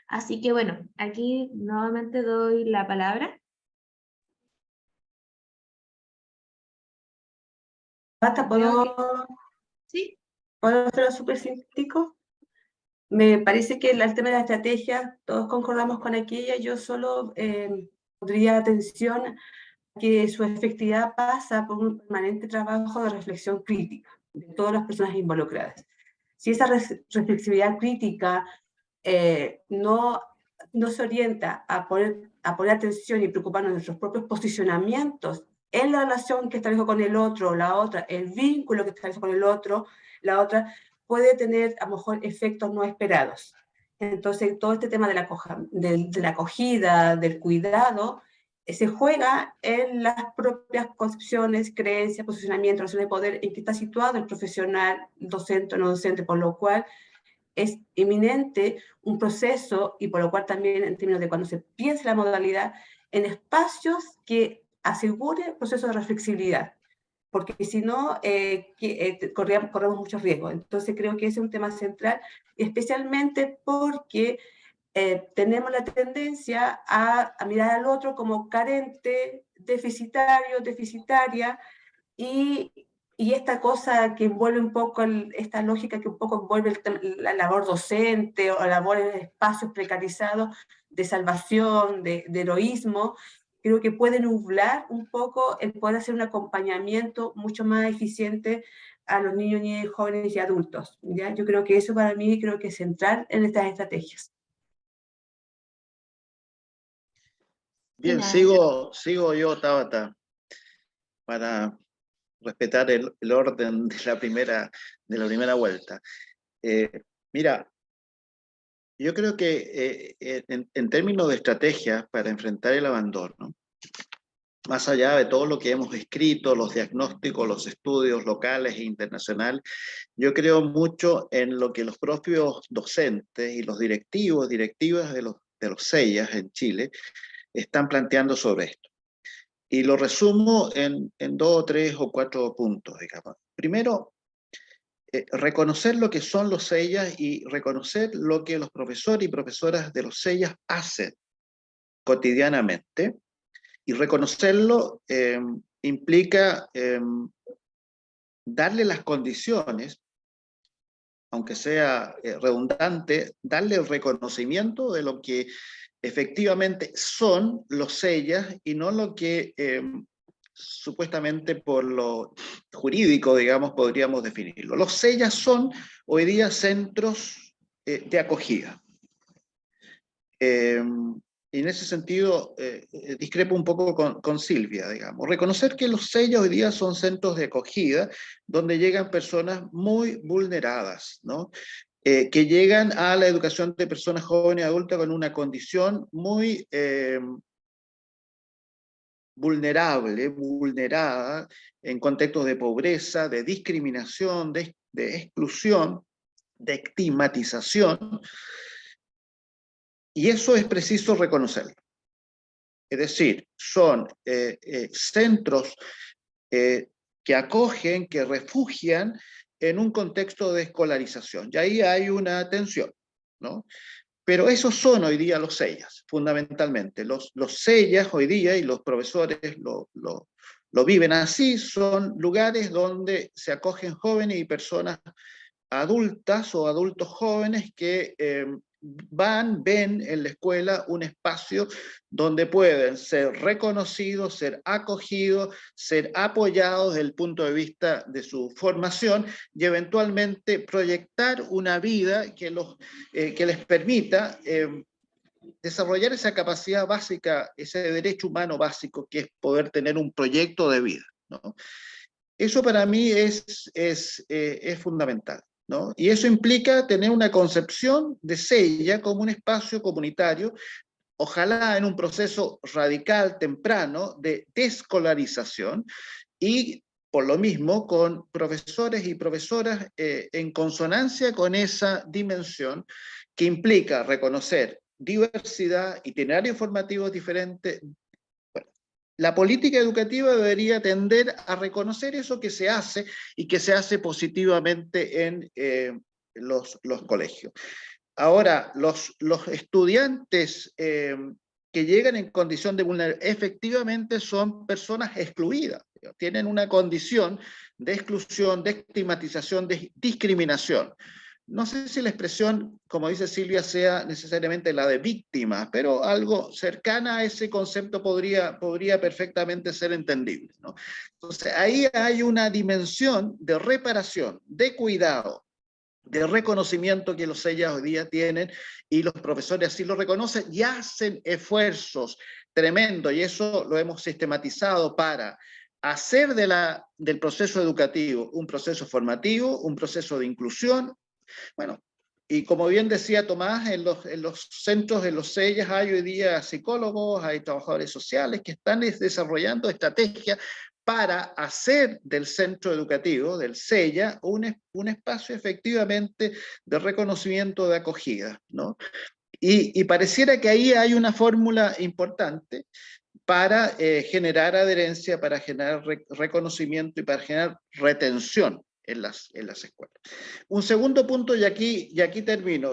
Así que bueno, aquí nuevamente doy la palabra. Basta, Sí. ¿puedo hacerlo súper sintético? Me parece que el tema de la estrategia, todos concordamos con aquella, yo solo pondría atención que su efectividad pasa por un permanente trabajo de reflexión crítica de todas las personas involucradas. Si esa reflexividad crítica no se orienta a poner atención y preocuparnos de nuestros propios posicionamientos en la relación que establezco con el otro, la otra, el vínculo que establezco con el otro, la otra, puede tener a lo mejor efectos no esperados. Entonces, todo este tema de la acogida, del cuidado, se juega en las propias concepciones, creencias, posicionamientos, relaciones de poder, en que está situado el profesional, docente o no docente, por lo cual es eminente un proceso, y por lo cual también en términos de cuando se piensa la modalidad, en espacios que asegure procesos de reflexibilidad, porque si no, corremos muchos riesgos. Entonces creo que ese es un tema central, especialmente porque tenemos la tendencia a mirar al otro como carente, deficitario, deficitaria, y esta cosa que envuelve un poco, esta lógica que un poco envuelve la labor docente o labores de espacios precarizados de salvación, de heroísmo, creo que puede nublar un poco el poder hacer un acompañamiento mucho más eficiente a los niños, niñas, jóvenes y adultos. ¿Ya? Yo creo que eso para mí creo que es central en estas estrategias. Bien, sigo yo, Tabata, para respetar el orden de la primera vuelta. Mira, yo creo que en términos de estrategias para enfrentar el abandono, más allá de todo lo que hemos escrito, los diagnósticos, los estudios locales e internacionales, yo creo mucho en lo que los propios docentes y los directivas de los CEIAS en Chile están planteando sobre esto. Y lo resumo en 2, 3 o 4 puntos, digamos. Primero, reconocer lo que son los CEIAS y reconocer lo que los profesores y profesoras de los CEIAS hacen cotidianamente. Y reconocerlo implica darle las condiciones, aunque sea redundante, darle el reconocimiento de lo que efectivamente son los CEIAS y no lo que supuestamente por lo jurídico, digamos, podríamos definirlo. Los CEIAS son hoy día centros de acogida. Y en ese sentido, discrepo un poco con Silvia, digamos. Reconocer que los CEIAS hoy día son centros de acogida donde llegan personas muy vulneradas, ¿no? Que llegan a la educación de personas jóvenes y adultas con una condición muy vulnerada en contextos de pobreza, de discriminación, de exclusión, de estigmatización. Y eso es preciso reconocerlo. Es decir, son centros que acogen, que refugian en un contexto de escolarización. Y ahí hay una tensión, ¿no? Pero esos son hoy día los CEIAS, fundamentalmente. Los CEIAS hoy día, y los profesores lo viven así, son lugares donde se acogen jóvenes y personas adultas o adultos jóvenes que ven en la escuela un espacio donde pueden ser reconocidos, ser acogidos, ser apoyados desde el punto de vista de su formación y eventualmente proyectar una vida que les permita desarrollar esa capacidad básica, ese derecho humano básico que es poder tener un proyecto de vida, ¿no? Eso para mí es fundamental, ¿no? Y eso implica tener una concepción de CEIA como un espacio comunitario, ojalá en un proceso radical, temprano, de desescolarización, y por lo mismo con profesores y profesoras en consonancia con esa dimensión que implica reconocer diversidad, itinerarios formativos diferentes. La política educativa debería tender a reconocer eso que se hace y que se hace positivamente en los colegios. Ahora, los estudiantes que llegan en condición de vulnerabilidad efectivamente son personas excluidas, tienen una condición de exclusión, de estigmatización, de discriminación. No sé si la expresión, como dice Silvia, sea necesariamente la de víctima, pero algo cercana a ese concepto podría perfectamente ser entendible, ¿no? Entonces, ahí hay una dimensión de reparación, de cuidado, de reconocimiento que los CEIAS hoy día tienen, y los profesores así lo reconocen y hacen esfuerzos tremendos, y eso lo hemos sistematizado para hacer del proceso educativo un proceso formativo, un proceso de inclusión. Bueno, y como bien decía Tomás, en los centros, en los CEIAS hay hoy día psicólogos, hay trabajadores sociales que están desarrollando estrategias para hacer del centro educativo, del CEIA, un espacio efectivamente de reconocimiento, de acogida, ¿no? Y pareciera que ahí hay una fórmula importante para generar adherencia, para generar reconocimiento y para generar retención en las escuelas. Un segundo punto, y aquí termino.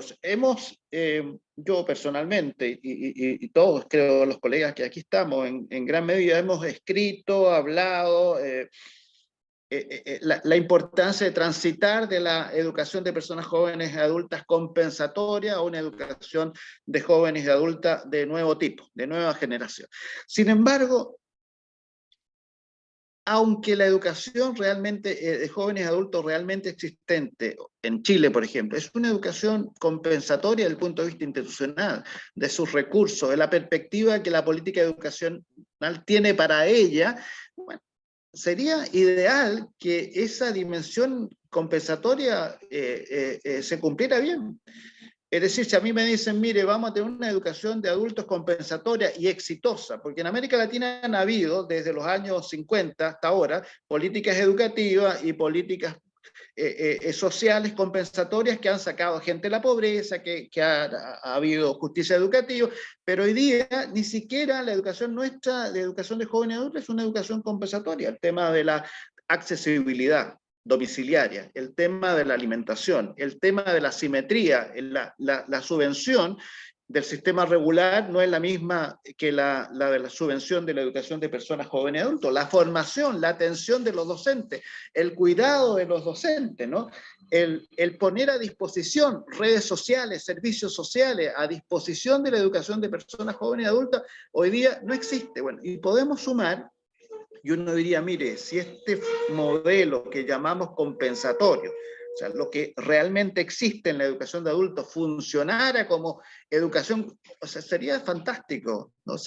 Yo personalmente, y todos creo los colegas que aquí estamos, en gran medida hemos escrito, hablado, la importancia de transitar de la educación de personas jóvenes y adultas compensatoria a una educación de jóvenes y adultas de nuevo tipo, de nueva generación. Sin embargo, aunque la educación realmente de jóvenes y adultos realmente existente en Chile, por ejemplo, es una educación compensatoria desde el punto de vista institucional, de sus recursos, de la perspectiva que la política educacional tiene para ella, bueno, sería ideal que esa dimensión compensatoria se cumpliera bien. Es decir, si a mí me dicen, mire, vamos a tener una educación de adultos compensatoria y exitosa, porque en América Latina han habido, desde los años 50 hasta ahora, políticas educativas y políticas sociales compensatorias que han sacado gente de la pobreza, que ha habido justicia educativa, pero hoy día ni siquiera la educación nuestra, de educación de jóvenes y adultos, es una educación compensatoria. El tema de la accesibilidad domiciliaria, el tema de la alimentación, el tema de la simetría, la subvención del sistema regular no es la misma que la de la subvención de la educación de personas jóvenes y adultos, la formación, la atención de los docentes, el cuidado de los docentes, ¿no? El poner a disposición redes sociales, servicios sociales, a disposición de la educación de personas jóvenes y adultas, hoy día no existe. Bueno, y podemos sumar, y uno diría, mire, si este modelo que llamamos compensatorio, o sea, lo que realmente existe en la educación de adultos funcionara como educación, o sea, sería fantástico, ¿no?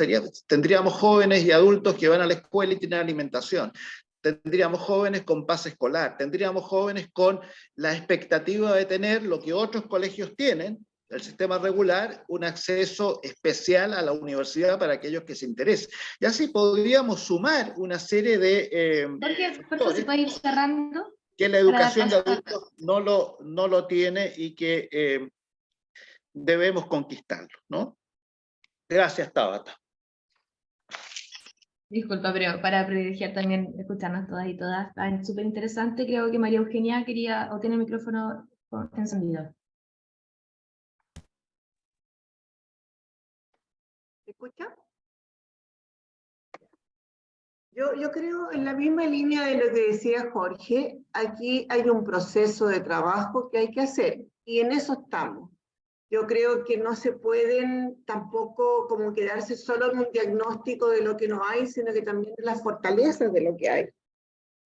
Tendríamos jóvenes y adultos que van a la escuela y tienen alimentación, tendríamos jóvenes con pase escolar, tendríamos jóvenes con la expectativa de tener lo que otros colegios tienen, el sistema regular, un acceso especial a la universidad para aquellos que se interesen. Y así podríamos sumar una serie de... Jorge, ¿se puede ir cerrando? Que la educación de adultos no lo tiene y que debemos conquistarlo, ¿no? Gracias, Tabata. Disculpa, pero para privilegiar también escucharnos todas y todas, está súper interesante. Creo que María Eugenia quería, o tiene el micrófono encendido. ¿Se escucha? Yo creo en la misma línea de lo que decía Jorge, aquí hay un proceso de trabajo que hay que hacer y en eso estamos. Yo creo que no se pueden tampoco como quedarse solo en un diagnóstico de lo que no hay, sino que también de las fortalezas de lo que hay.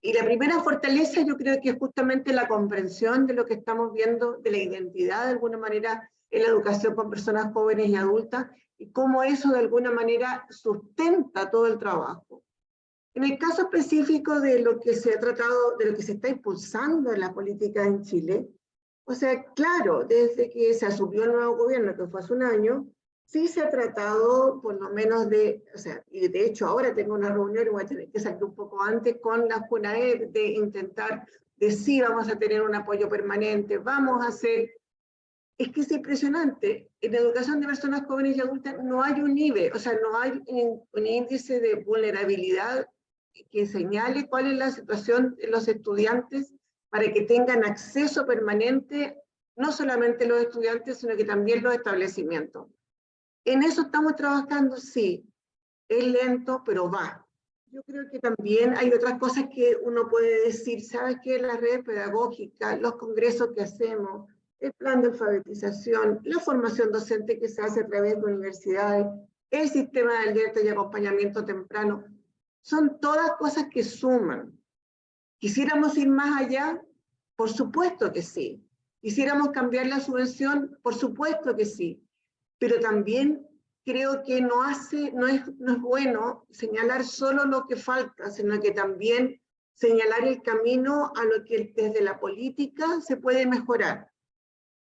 Y la primera fortaleza yo creo que es justamente la comprensión de lo que estamos viendo, de la identidad de alguna manera en la educación con personas jóvenes y adultas, y cómo eso de alguna manera sustenta todo el trabajo. En el caso específico de lo que se ha tratado, de lo que se está impulsando en la política en Chile, o sea, claro, desde que se asumió el nuevo gobierno, que fue hace un año, sí se ha tratado por lo menos de, o sea, y de hecho ahora tengo una reunión, y voy a tener que salir un poco antes con la FUNAED, de intentar decir, vamos a tener un apoyo permanente, vamos a hacer... Es que es impresionante, en educación de personas jóvenes y adultas no hay un IVE, o sea, no hay un índice de vulnerabilidad que señale cuál es la situación de los estudiantes para que tengan acceso permanente, no solamente los estudiantes, sino que también los establecimientos. En eso estamos trabajando, sí, es lento, pero va. Yo creo que también hay otras cosas que uno puede decir, ¿sabes qué? La red pedagógica, los congresos que hacemos, el plan de alfabetización, la formación docente que se hace a través de universidades, el sistema de alerta y acompañamiento temprano, son todas cosas que suman. ¿Quisiéramos ir más allá? Por supuesto que sí. ¿Quisiéramos cambiar la subvención? Por supuesto que sí. Pero también creo que no es bueno señalar solo lo que falta, sino que también señalar el camino a lo que desde la política se puede mejorar.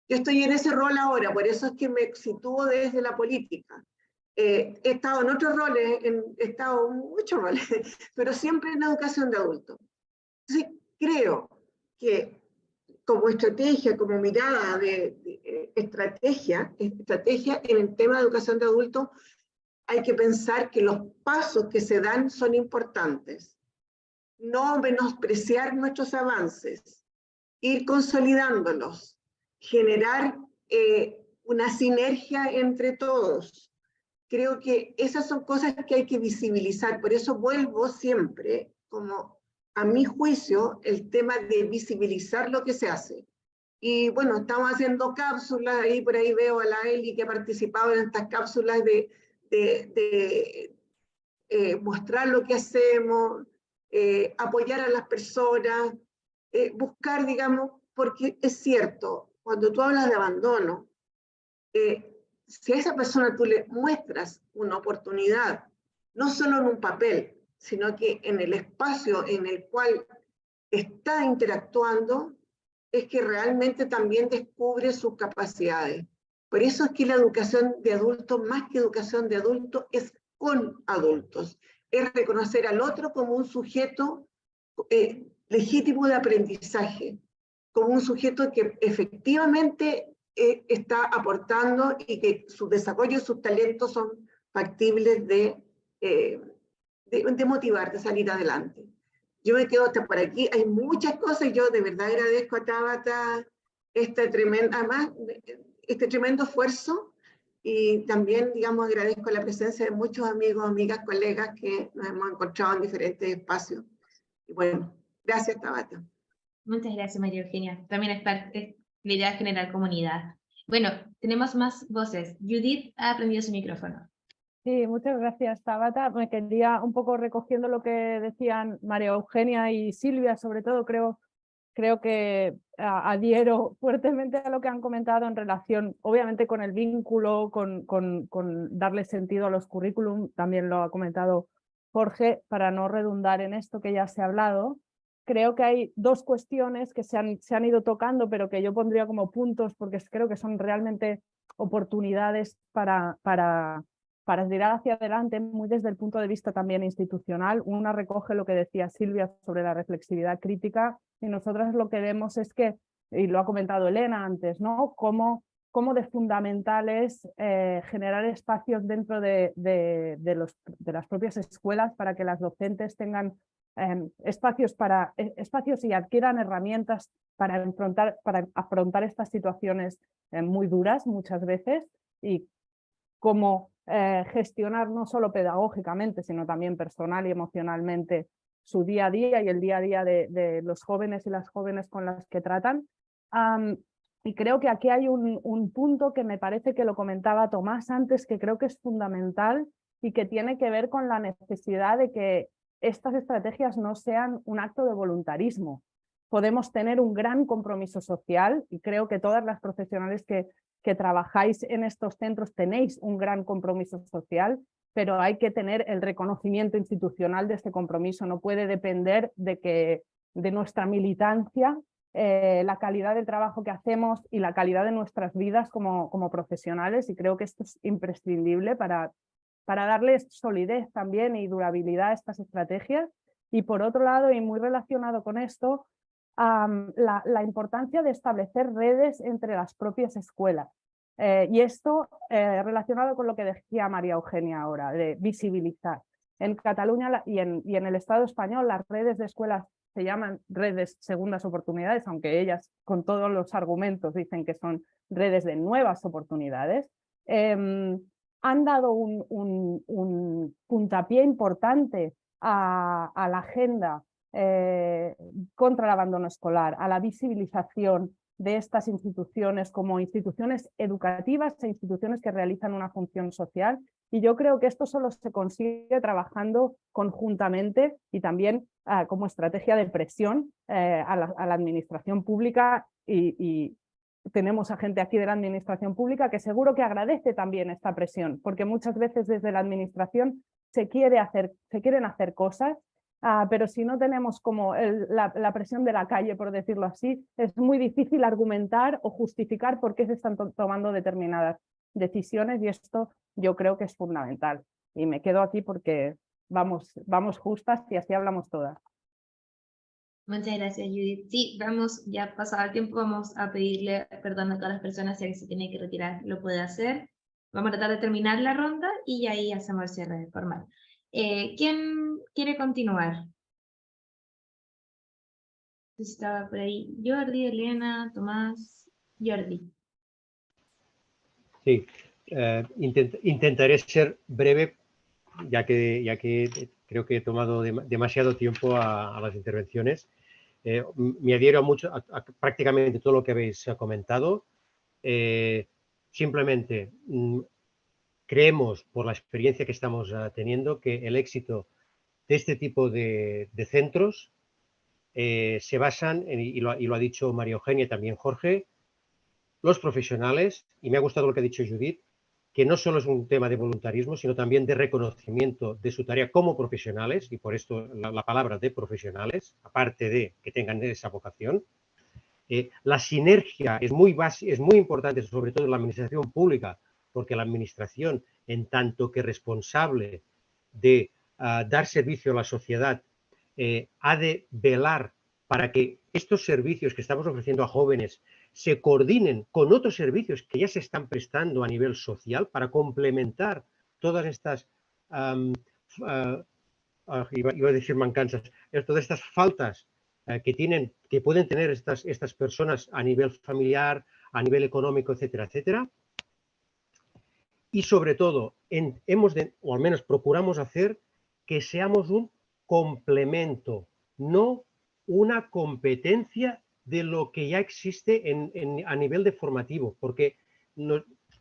Yo estoy en ese rol ahora, por eso es que me sitúo desde la política. He estado en otros roles, he estado en muchos roles, pero siempre en educación de adultos. Entonces, creo que como estrategia, como mirada de estrategia en el tema de educación de adultos, hay que pensar que los pasos que se dan son importantes. No menospreciar nuestros avances, ir consolidándolos, generar una sinergia entre todos. Creo que esas son cosas que hay que visibilizar, por eso vuelvo siempre, como a mi juicio, el tema de visibilizar lo que se hace. Y bueno, estamos haciendo cápsulas, ahí por ahí veo a la Eli que ha participado en estas cápsulas de mostrar lo que hacemos, apoyar a las personas, buscar, digamos, porque es cierto, cuando tú hablas de abandono, si a esa persona tú le muestras una oportunidad, no solo en un papel, sino que en el espacio en el cual está interactuando, es que realmente también descubre sus capacidades. Por eso es que la educación de adultos, más que educación de adultos, es con adultos. Es reconocer al otro como un sujeto legítimo de aprendizaje, como un sujeto que efectivamente está aportando y que su desarrollo y sus talentos son factibles de motivar, de salir adelante. Yo me quedo hasta por aquí, hay muchas cosas, yo de verdad agradezco a Tabata este tremendo esfuerzo, y también, digamos, agradezco la presencia de muchos amigos, amigas, colegas que nos hemos encontrado en diferentes espacios. Y bueno, gracias, Tabata. Muchas gracias, María Eugenia. También es parte de la idea de generar comunidad. Bueno, tenemos más voces. Judith ha prendido su micrófono. Sí, muchas gracias, Tabata. Me quería un poco recogiendo lo que decían María Eugenia y Silvia, sobre todo creo que adhiero fuertemente a lo que han comentado en relación, obviamente, con el vínculo, con darle sentido a los currículum, también lo ha comentado Jorge, para no redundar en esto que ya se ha hablado. Creo que hay dos cuestiones que se han ido tocando, pero que yo pondría como puntos, porque creo que son realmente oportunidades para tirar hacia adelante, muy desde el punto de vista también institucional. Una recoge lo que decía Silvia sobre la reflexividad crítica, y nosotras lo que vemos es que, y lo ha comentado Elena antes, ¿no? Cómo de fundamental es generar espacios dentro de las propias escuelas para que las docentes tengan espacios y adquieran herramientas para afrontar estas situaciones muy duras muchas veces, y cómo gestionar no solo pedagógicamente, sino también personal y emocionalmente su día a día y el día a día de los jóvenes y las jóvenes con las que tratan. Y creo que aquí hay un punto que me parece que lo comentaba Tomás antes, que creo que es fundamental y que tiene que ver con la necesidad de que estas estrategias no sean un acto de voluntarismo. Podemos tener un gran compromiso social, y creo que todas las profesionales que trabajáis en estos centros tenéis un gran compromiso social, pero hay que tener el reconocimiento institucional de este compromiso. No puede depender de nuestra militancia, la calidad del trabajo que hacemos y la calidad de nuestras vidas como profesionales, y creo que esto es imprescindible para darles solidez también y durabilidad a estas estrategias. Y por otro lado, y muy relacionado con esto, la importancia de establecer redes entre las propias escuelas. Y esto relacionado con lo que decía María Eugenia ahora, de visibilizar. En Cataluña y en el Estado español, las redes de escuelas se llaman redes segundas oportunidades, aunque ellas con todos los argumentos dicen que son redes de nuevas oportunidades. Han dado un puntapié importante a la agenda contra el abandono escolar, a la visibilización de estas instituciones como instituciones educativas e instituciones que realizan una función social. Y yo creo que esto solo se consigue trabajando conjuntamente y también como estrategia de presión a la administración pública, y tenemos a gente aquí de la administración pública que seguro que agradece también esta presión, porque muchas veces desde la administración se quieren hacer cosas, pero si no tenemos como la presión de la calle, por decirlo así, es muy difícil argumentar o justificar por qué se están tomando determinadas decisiones, y esto yo creo que es fundamental. Y me quedo aquí porque vamos justas y así hablamos todas. Muchas gracias, Judith. Sí, ya pasado el tiempo, vamos a pedirle perdón a todas las personas, si alguien se tiene que retirar, lo puede hacer. Vamos a tratar de terminar la ronda y ahí hacemos el cierre formal. ¿Quién quiere continuar? Estaba por ahí Jordi, Elena, Tomás, Jordi. Sí, intentaré ser breve, ya que creo que he tomado demasiado tiempo a las intervenciones. Me adhiero a prácticamente todo lo que habéis comentado. Simplemente creemos, por la experiencia que estamos teniendo, que el éxito de este tipo de centros se basan, y lo ha dicho María Eugenia y también Jorge, los profesionales, y me ha gustado lo que ha dicho Judith, que no solo es un tema de voluntarismo, sino también de reconocimiento de su tarea como profesionales, y por esto la palabra de profesionales, aparte de que tengan esa vocación. La sinergia es muy importante, sobre todo en la administración pública, porque la administración, en tanto que responsable de dar servicio a la sociedad, ha de velar para que estos servicios que estamos ofreciendo a jóvenes se coordinen con otros servicios que ya se están prestando a nivel social para complementar todas estas, iba a decir mancanzas, todas estas faltas que pueden tener estas personas a nivel familiar, a nivel económico, etcétera, etcétera. Y sobre todo, o al menos procuramos hacer que seamos un complemento, no una competencia de lo que ya existe a nivel de formativo, porque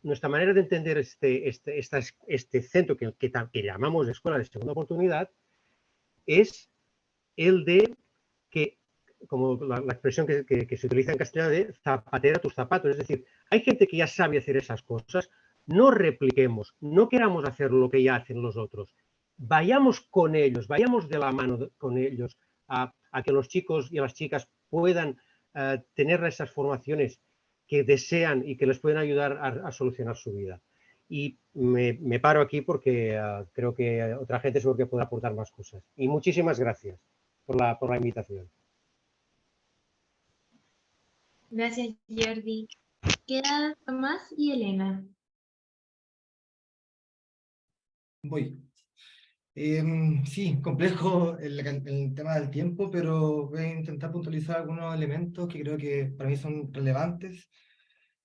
nuestra manera de entender este centro que llamamos Escuela de Segunda Oportunidad es el de que, como la expresión que se utiliza en castellano, de zapatera tus zapatos. Es decir, hay gente que ya sabe hacer esas cosas, no repliquemos, no queramos hacer lo que ya hacen los otros. Vayamos con ellos, vayamos de la mano con ellos a que los chicos y las chicas puedan tener esas formaciones que desean y que les pueden ayudar a solucionar su vida. Y me paro aquí porque creo que otra gente seguro que puede aportar más cosas. Y muchísimas gracias por la invitación. Gracias, Jordi. Queda Tomás y Elena. Voy. Sí, complejo el tema del tiempo, pero voy a intentar puntualizar algunos elementos que creo que para mí son relevantes.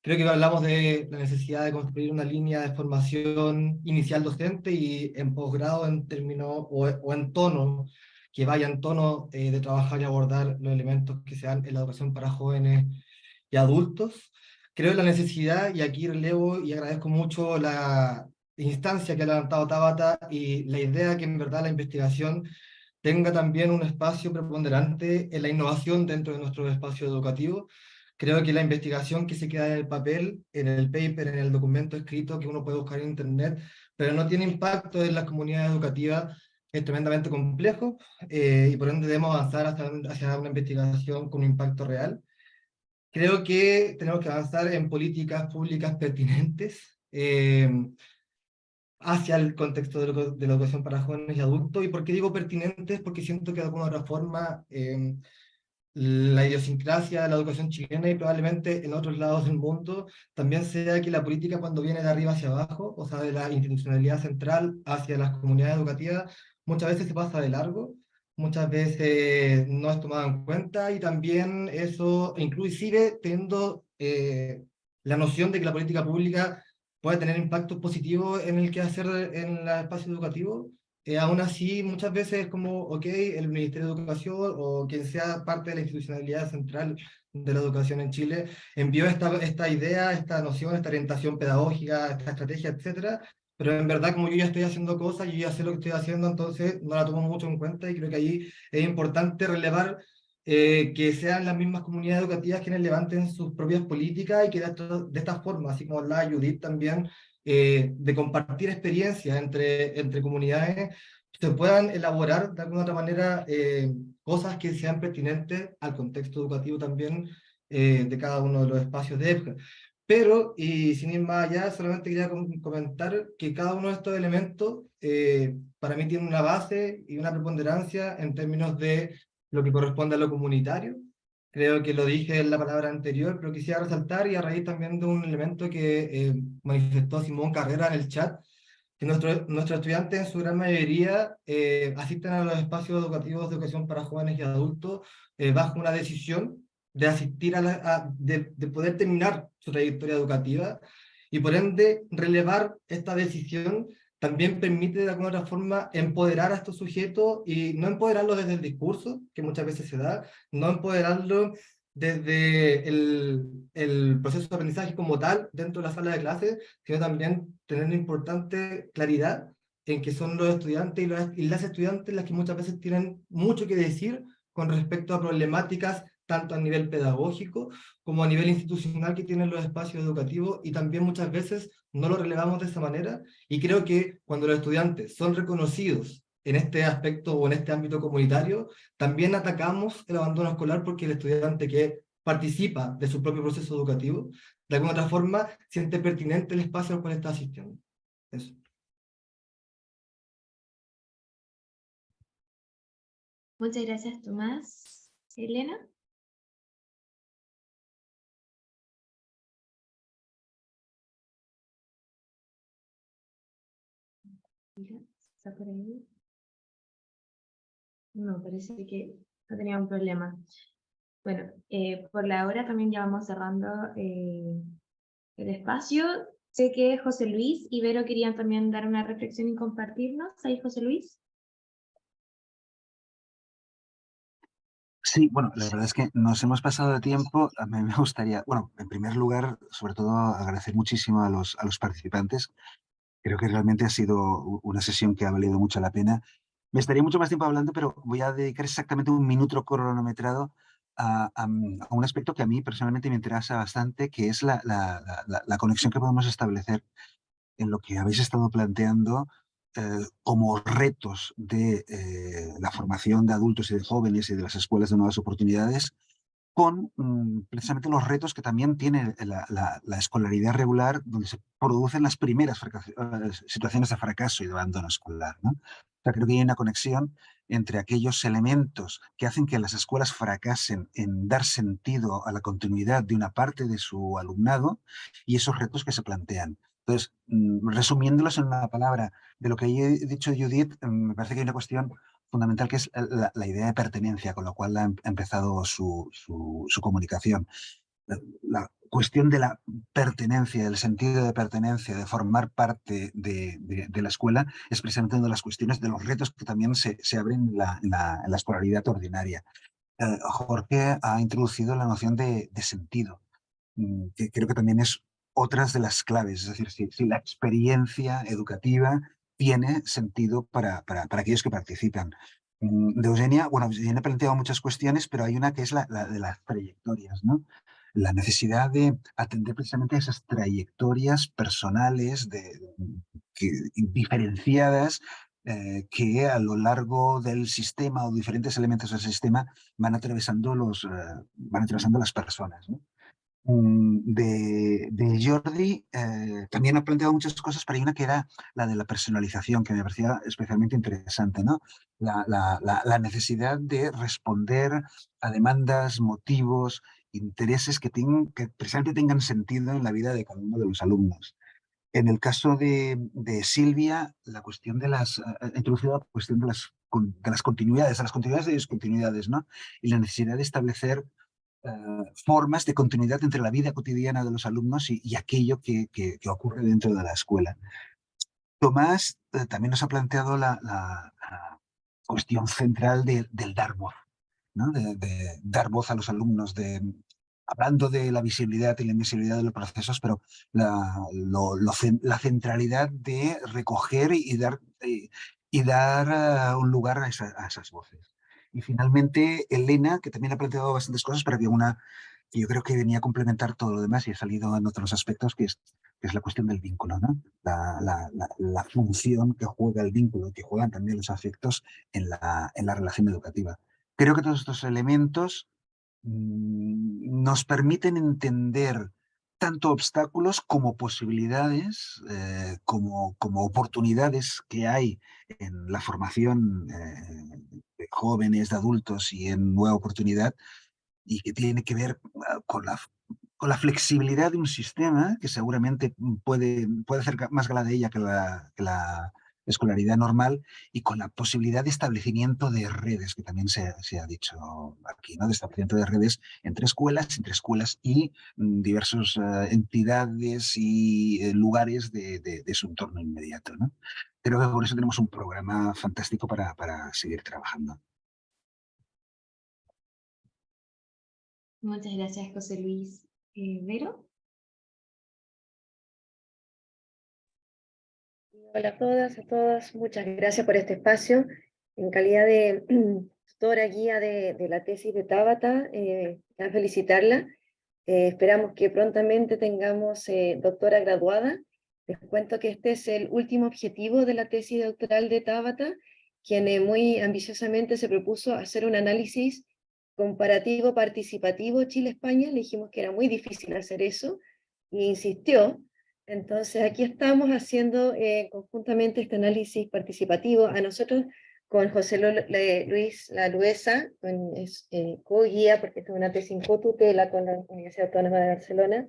Creo que hablamos de la necesidad de construir una línea de formación inicial docente y en posgrado en términos o en tono, que vaya en tono de trabajar y abordar los elementos que sean en la educación para jóvenes y adultos. Creo en la necesidad, y aquí relevo y agradezco mucho la instancia que ha levantado Tabata y la idea que en verdad la investigación tenga también un espacio preponderante en la innovación dentro de nuestro espacio educativo. Creo que la investigación que se queda en el papel, en el paper, en el documento escrito que uno puede buscar en internet, pero no tiene impacto en las comunidades educativas, es tremendamente complejo y por ende debemos avanzar hacia una investigación con un impacto real. Creo que tenemos que avanzar en políticas públicas pertinentes hacia el contexto de la educación para jóvenes y adultos. ¿Y por qué digo pertinentes? Porque siento que de alguna otra forma la idiosincrasia de la educación chilena y probablemente en otros lados del mundo también sea que la política, cuando viene de arriba hacia abajo, o sea, de la institucionalidad central hacia las comunidades educativas, muchas veces se pasa de largo, muchas veces no es tomado en cuenta, y también eso, inclusive teniendo la noción de que la política pública puede tener impactos positivos en el quehacer en el espacio educativo, aún así muchas veces es como, ok, el Ministerio de Educación o quien sea parte de la institucionalidad central de la educación en Chile envió esta idea, esta noción, esta orientación pedagógica, esta estrategia, etcétera, pero en verdad como yo ya estoy haciendo cosas, yo ya sé lo que estoy haciendo, entonces no la tomo mucho en cuenta, y creo que ahí es importante relevar que sean las mismas comunidades educativas quienes levanten sus propias políticas, y que de esta forma, así como la Judith también, de compartir experiencias entre comunidades, se puedan elaborar de alguna otra manera cosas que sean pertinentes al contexto educativo también de cada uno de los espacios de EPJA. Pero, y sin ir más allá, solamente quería comentar que cada uno de estos elementos para mí tiene una base y una preponderancia en términos de lo que corresponde a lo comunitario. Creo que lo dije en la palabra anterior, pero quisiera resaltar, y a raíz también de un elemento que manifestó Simón Carrera en el chat, que nuestros estudiantes en su gran mayoría asisten a los espacios educativos de educación para jóvenes y adultos bajo una decisión de asistir de poder terminar su trayectoria educativa, y por ende relevar esta decisión también permite de alguna otra forma empoderar a estos sujetos, y no empoderarlos desde el discurso, que muchas veces se da, no empoderarlos desde el proceso de aprendizaje como tal dentro de la sala de clases, sino también tener una importante claridad en que son los estudiantes y las estudiantes las que muchas veces tienen mucho que decir con respecto a problemáticas tanto a nivel pedagógico como a nivel institucional que tienen los espacios educativos, y también muchas veces no lo relevamos de esa manera, y creo que cuando los estudiantes son reconocidos en este aspecto o en este ámbito comunitario, también atacamos el abandono escolar, porque el estudiante que participa de su propio proceso educativo, de alguna otra forma siente pertinente el espacio al cual está asistiendo. Eso. Muchas gracias, Tomás. Elena. ¿Está por ahí? No, parece que no tenía un problema. Bueno, por la hora también ya vamos cerrando el espacio. Sé que José Luis y Vero querían también dar una reflexión y compartirnos. ¿Ahí, José Luis? Sí, bueno, la verdad es que nos hemos pasado de tiempo. A mí me gustaría, bueno, en primer lugar, sobre todo agradecer muchísimo a los participantes. Creo que realmente ha sido una sesión que ha valido mucho la pena. Me estaría mucho más tiempo hablando, pero voy a dedicar exactamente un minuto cronometrado a un aspecto que a mí personalmente me interesa bastante, que es la conexión que podemos establecer en lo que habéis estado planteando como retos de la formación de adultos y de jóvenes y de las escuelas de nuevas oportunidades, con precisamente los retos que también tiene la escolaridad regular, donde se producen las primeras situaciones de fracaso y de abandono escolar, ¿no? O sea, creo que hay una conexión entre aquellos elementos que hacen que las escuelas fracasen en dar sentido a la continuidad de una parte de su alumnado y esos retos que se plantean. Entonces, resumiéndolos en una palabra, de lo que he dicho Judith, me parece que hay una cuestión fundamental, que es la idea de pertenencia, con lo cual ha empezado su comunicación. La cuestión de la pertenencia, del sentido de pertenencia, de formar parte de la escuela, es precisamente una de las cuestiones, de los retos que también se abren en la escolaridad ordinaria. Jorge ha introducido la noción de sentido, que creo que también es otra de las claves. Es decir, si la experiencia educativa tiene sentido para aquellos que participan. De Eugenia, bueno, Eugenia ha planteado muchas cuestiones, pero hay una que es la de las trayectorias, ¿no? La necesidad de atender precisamente a esas trayectorias personales diferenciadas, que a lo largo del sistema o diferentes elementos del sistema van atravesando las personas, ¿no? De Jordi también ha planteado muchas cosas, pero hay una que era la de la personalización, que me parecía especialmente interesante, ¿no? La necesidad de responder a demandas, motivos, intereses que precisamente tengan sentido en la vida de cada uno de los alumnos. En el caso de Silvia, la cuestión ha introducido la cuestión de las continuidades, y discontinuidades, ¿no? Y la necesidad de establecer formas de continuidad entre la vida cotidiana de los alumnos y aquello que ocurre dentro de la escuela. Tomás también nos ha planteado la cuestión central del dar voz, ¿no? De dar voz a los alumnos, hablando de la visibilidad y la invisibilidad de los procesos, pero la centralidad de recoger y dar un lugar a esas voces. Y finalmente, Elena, que también ha planteado bastantes cosas, pero había una que yo creo que venía a complementar todo lo demás y ha salido en otros aspectos, que es la cuestión del vínculo, ¿no? La función que juega el vínculo, que juegan también los afectos en la relación educativa. Creo que todos estos elementos nos permiten entender tanto obstáculos como posibilidades, como oportunidades que hay en la formación de jóvenes, de adultos y en Nueva Oportunidad, y que tiene que ver con la flexibilidad de un sistema que seguramente puede hacer más gala de ella que la escolaridad normal, y con la posibilidad de establecimiento de redes, que también se ha dicho aquí, ¿no? De establecimiento de redes entre escuelas y diversas entidades y lugares de su entorno inmediato, ¿no? Creo que por eso tenemos un programa fantástico para seguir trabajando. Muchas gracias, José Luis. ¿Vero? Hola a todas, a todos. Muchas gracias por este espacio. En calidad de tutora guía de la tesis de Tabata, a felicitarla. Esperamos que prontamente tengamos doctora graduada. Les cuento que este es el último objetivo de la tesis doctoral de Tabata, quien muy ambiciosamente se propuso hacer un análisis comparativo participativo Chile-España, le dijimos que era muy difícil hacer eso, y insistió. Entonces aquí estamos haciendo conjuntamente este análisis participativo. A nosotros, con José Luis Laluesa, co-guía, porque es una tesis en cotutela con la Universidad Autónoma de Barcelona,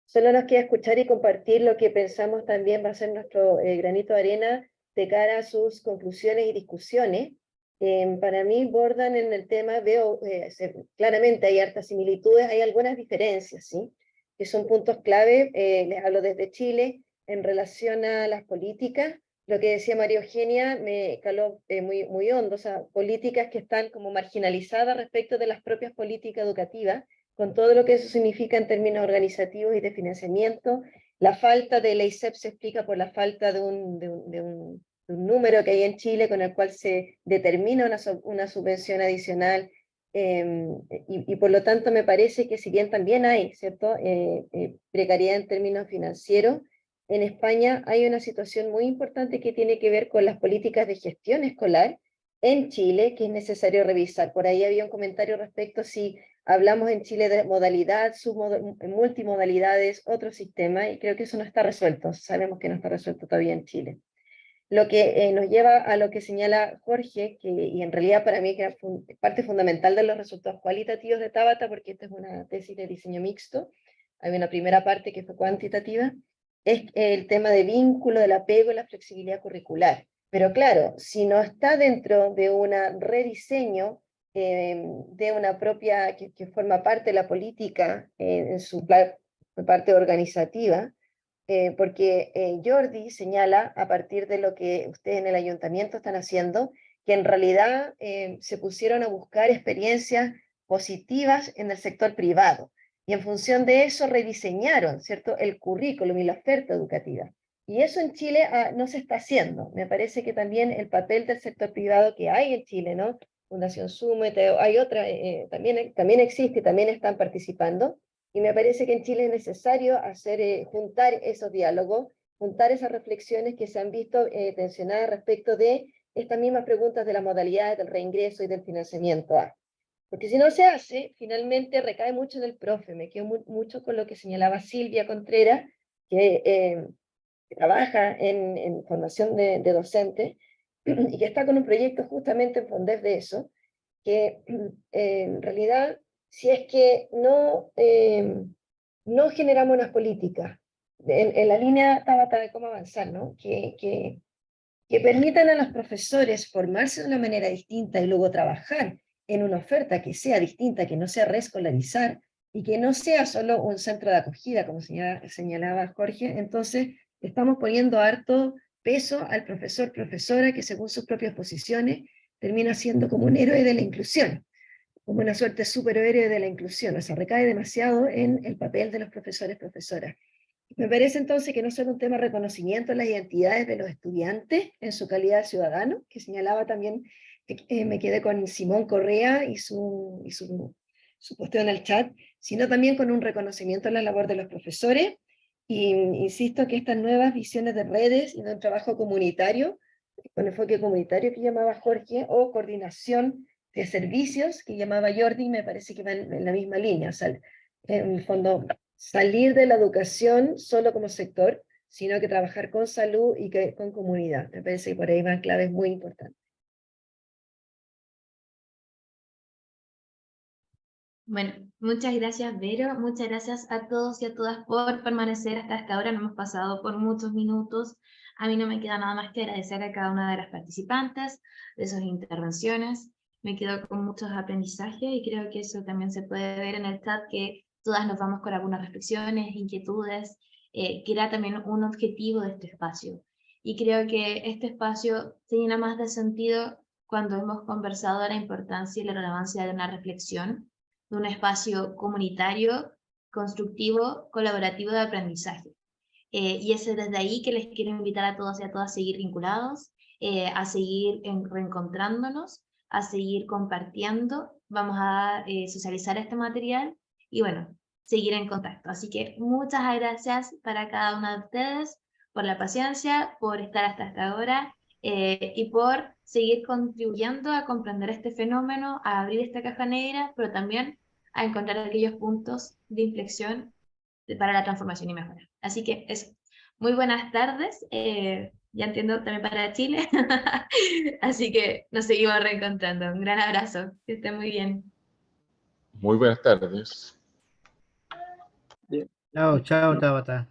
solo nos queda escuchar y compartir lo que pensamos también va a ser nuestro granito de arena de cara a sus conclusiones y discusiones. Para mí bordan en el tema, veo claramente hay hartas similitudes, hay algunas diferencias, ¿sí? Que son puntos clave, les hablo desde Chile, en relación a las políticas. Lo que decía María Eugenia me caló muy, muy hondo, o sea, políticas que están como marginalizadas respecto de las propias políticas educativas, con todo lo que eso significa en términos organizativos y de financiamiento. La falta de la ISEP se explica por la falta de un número que hay en Chile con el cual se determina una subvención adicional, y por lo tanto me parece que si bien también hay, ¿cierto?, precariedad en términos financieros, en España hay una situación muy importante que tiene que ver con las políticas de gestión escolar en Chile, que es necesario revisar. Por ahí había un comentario respecto si hablamos en Chile de modalidad, multimodalidades, otro sistema, y creo que eso no está resuelto, sabemos que no está resuelto todavía en Chile. Lo que nos lleva a lo que señala Jorge, y en realidad para mí que es parte fundamental de los resultados cualitativos de Tabata, porque esta es una tesis de diseño mixto, hay una primera parte que fue cuantitativa, es el tema de vínculo, del apego y la flexibilidad curricular. Pero claro, si no está dentro de un rediseño de una propia, que forma parte de la política en su parte organizativa, porque Jordi señala, a partir de lo que ustedes en el ayuntamiento están haciendo, que en realidad se pusieron a buscar experiencias positivas en el sector privado, y en función de eso rediseñaron, ¿cierto?, el currículum y la oferta educativa. Y eso en Chile no se está haciendo. Me parece que también el papel del sector privado que hay en Chile, ¿no?, Fundación Summit, hay otra, también existe y también están participando, y me parece que en Chile es necesario juntar esos diálogos, juntar esas reflexiones que se han visto tensionadas respecto de estas mismas preguntas de las modalidades del reingreso y del financiamiento. Porque si no se hace, finalmente recae mucho en el profe. Me quedo mucho con lo que señalaba Silvia Contreras, que trabaja en formación de docentes, y que está con un proyecto justamente en Fondes de eso, que en realidad, si es que no generamos unas políticas en la línea Tabata de cómo avanzar, ¿no?, que permitan a los profesores formarse de una manera distinta y luego trabajar en una oferta que sea distinta, que no sea reescolarizar y que no sea solo un centro de acogida, como señalaba Jorge. Entonces estamos poniendo harto peso al profesor, profesora, que según sus propias posiciones termina siendo como un héroe de la inclusión, como una suerte de superhéroe de la inclusión. O sea, recae demasiado en el papel de los profesores, profesoras. Me parece entonces que no solo un tema de reconocimiento de las identidades de los estudiantes en su calidad de ciudadano, que señalaba también, me quedé con Simón Correa y su posteo en el chat, sino también con un reconocimiento de la labor de los profesores. Y insisto que estas nuevas visiones de redes y de un trabajo comunitario, con enfoque comunitario que llamaba Jorge, o coordinación de servicios que llamaba Jordi, me parece que van en la misma línea. O sea, en el fondo, salir de la educación solo como sector, sino que trabajar con salud y con comunidad. Me parece que por ahí van claves muy importantes. Bueno, muchas gracias, Vero. Muchas gracias a todos y a todas por permanecer hasta esta hora. No hemos pasado por muchos minutos. A mí no me queda nada más que agradecer a cada una de las participantes, de sus intervenciones. Me quedo con muchos aprendizajes y creo que eso también se puede ver en el chat, que todas nos vamos con algunas reflexiones, inquietudes, que era también un objetivo de este espacio. Y creo que este espacio se llena más de sentido cuando hemos conversado de la importancia y la relevancia de una reflexión, de un espacio comunitario, constructivo, colaborativo de aprendizaje. Y es desde ahí que les quiero invitar a todos y a todas a seguir vinculados, a seguir reencontrándonos, a seguir compartiendo. Vamos a socializar este material y bueno, seguir en contacto. Así que muchas gracias para cada una de ustedes por la paciencia, por estar hasta esta hora y por seguir contribuyendo a comprender este fenómeno, a abrir esta caja negra, pero también a encontrar aquellos puntos de inflexión para la transformación y mejora. Así que eso. Muy buenas tardes. Ya entiendo también para Chile. Así que nos seguimos reencontrando. Un gran abrazo. Que estén muy bien. Muy buenas tardes. Chao, chao, Tabata.